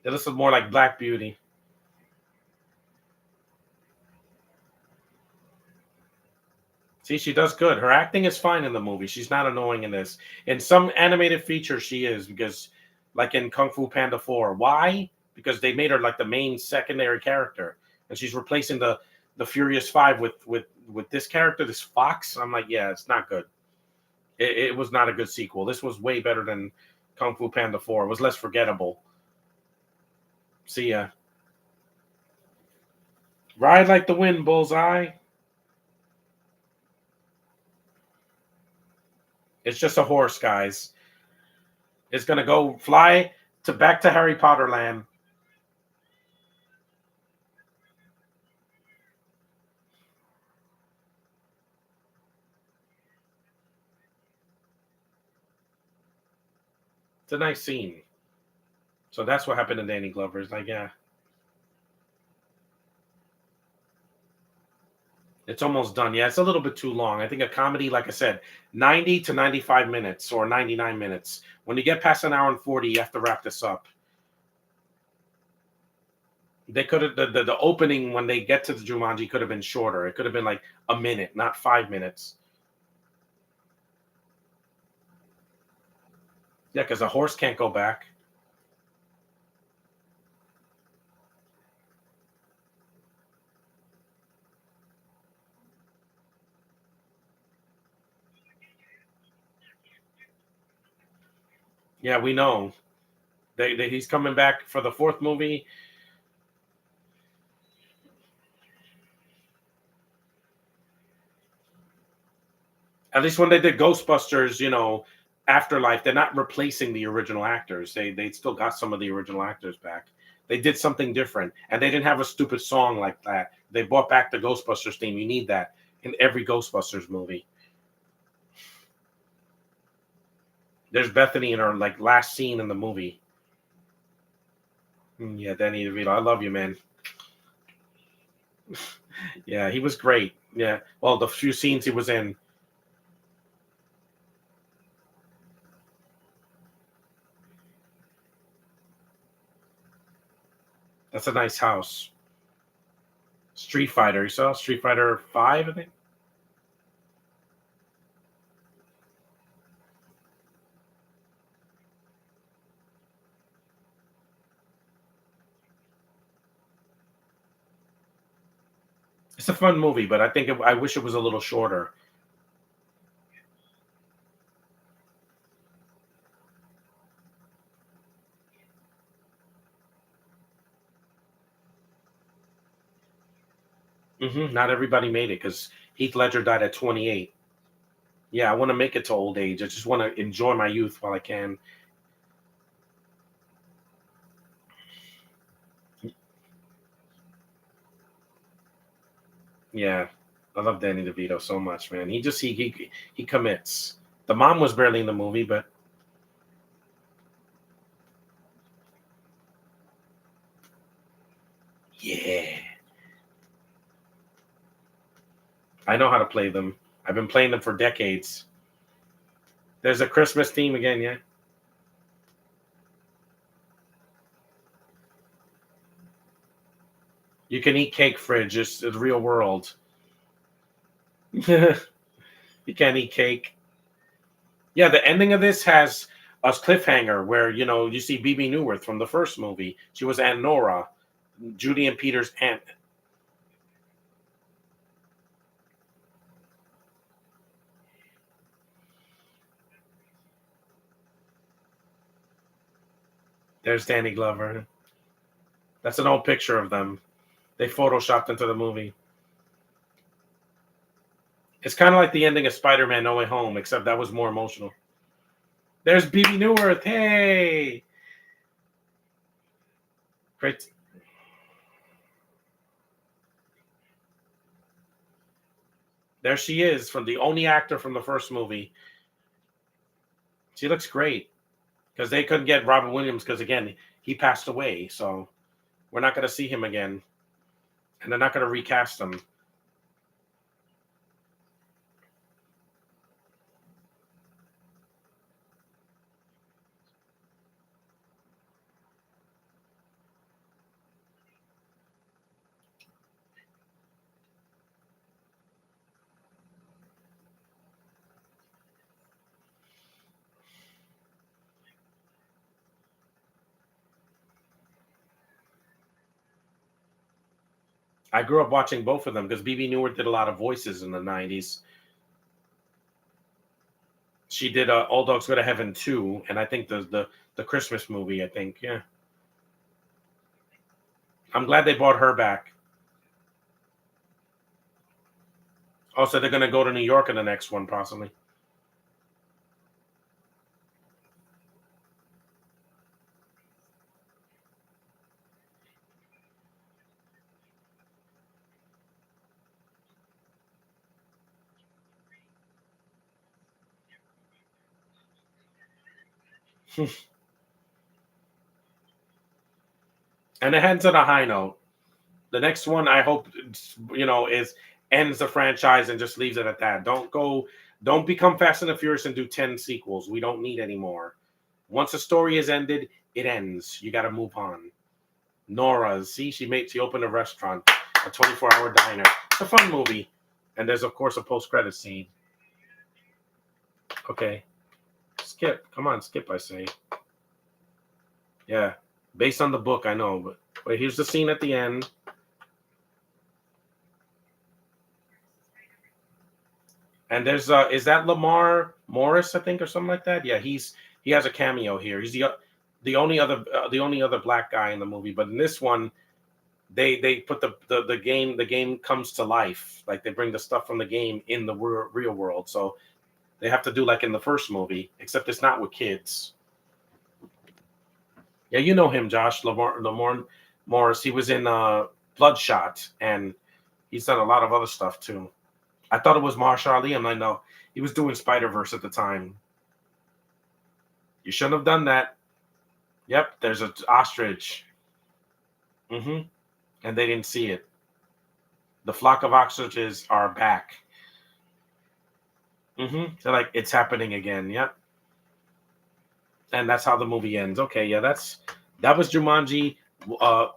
This is more like Black Beauty. See, she does good. Her acting is fine in the movie. She's not annoying in this. In some animated features, she is because, like in Kung Fu Panda 4. Why? Because they made her like the main secondary character, and she's replacing the Furious Five with this character, this fox. I'm like, yeah, it's not good. It was not a good sequel. This was way better than Kung Fu Panda 4. It was less forgettable. See ya. Ride like the wind, Bullseye. It's just a horse, guys. It's gonna go fly to back to Harry Potter land. It's a nice scene. So that's what happened to Danny Glover. It's like, yeah, it's almost done. Yeah, it's a little bit too long. I think a comedy, like I said, 90 to 95 minutes or 99 minutes. When you get past an hour and 40, you have to wrap this up. They could have the opening when they get to the Jumanji could have been shorter. It could have been like a minute, not 5 minutes. Yeah, because a horse can't go back. Yeah, we know. He's coming back for the fourth movie. At least when they did Ghostbusters, Afterlife, they're not replacing the original actors. They still got some of the original actors back. They did something different, and they didn't have a stupid song like that. They brought back the Ghostbusters theme. You need that in every Ghostbusters movie. There's Bethany in her like last scene in the movie. Yeah, Danny DeVito, I love you, man. Yeah, he was great. Yeah, well, the few scenes he was in. That's a nice house. Street Fighter. You saw Street Fighter 5, I think? It's a fun movie, but I wish it was a little shorter. Not everybody made it because Heath Ledger died at 28. Yeah, I want to make it to old age. I just want to enjoy my youth while I can. Yeah, I love Danny DeVito so much, man. He commits. The mom was barely in the movie, but yeah, I know how to play them. I've been playing them for decades. There's a Christmas theme again, yeah. You can eat cake, fridge. It's the real world. You can't eat cake. Yeah, the ending of this has a cliffhanger where you see BB Newirth from the first movie. She was Aunt Nora, Judy and Peter's aunt. There's Danny Glover. That's an old picture of them. They photoshopped into the movie. It's kind of like the ending of Spider-Man: No Way Home, except that was more emotional. There's BB Newirth. Hey, great. There she is, from the only actor from the first movie. She looks great because they couldn't get Robin Williams because again he passed away, so we're not going to see him again, and they're not going to recast him. I grew up watching both of them because BB Newirth did a lot of voices in the '90s. She did All Dogs Go to Heaven too, and I think the Christmas movie. I think, yeah. I'm glad they brought her back. Also, they're going to go to New York in the next one, possibly. And it ends on a high note. The next one, I hope, is ends the franchise and just leaves it at that. Don't become Fast and the Furious and do 10 sequels. We don't need any more. Once a story is ended, it ends. You got to move on. Nora, see, she opened a restaurant, a 24-hour diner. It's a fun movie, and there's of course a post-credit scene. Okay, skip. Come on, skip. I say. Yeah, based on the book, I know, but wait, here's the scene at the end. And there's is that Lamar Morris, I think, or something like that? Yeah, he has a cameo here. He's the only other black guy in the movie. But in this one, they put the game comes to life. Like they bring the stuff from the game in the real world. So they have to do like in the first movie, except it's not with kids. Yeah, you know him, Josh Lamar Morris. He was in Bloodshot, and he's done a lot of other stuff too. I thought it was Mahershala Ali. I know he was doing Spider-Verse at the time. You shouldn't have done that. Yep, there's an ostrich. Mm-hmm. And they didn't see it. The flock of ostriches are back. Mm-hmm. They're like, it's happening again. Yep. And that's how the movie ends. Okay, yeah, that was Jumanji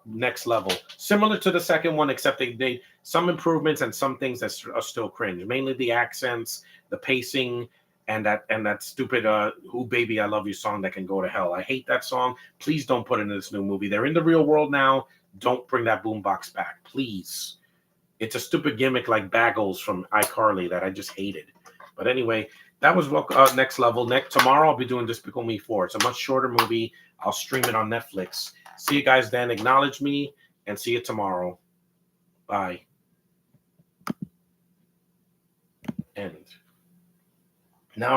next level. Similar to the second one, except they made some improvements and some things that are still cringe. Mainly the accents, the pacing, and that stupid "Ooh Baby I Love You" song that can go to hell. I hate that song. Please don't put it in this new movie. They're in the real world now. Don't bring that boombox back, please. It's a stupid gimmick like Bagels from iCarly that I just hated. But anyway, that was next level. Tomorrow I'll be doing Despicable Me 4. It's a much shorter movie. I'll stream it on Netflix. See you guys then. Acknowledge me and see you tomorrow. Bye. End. Now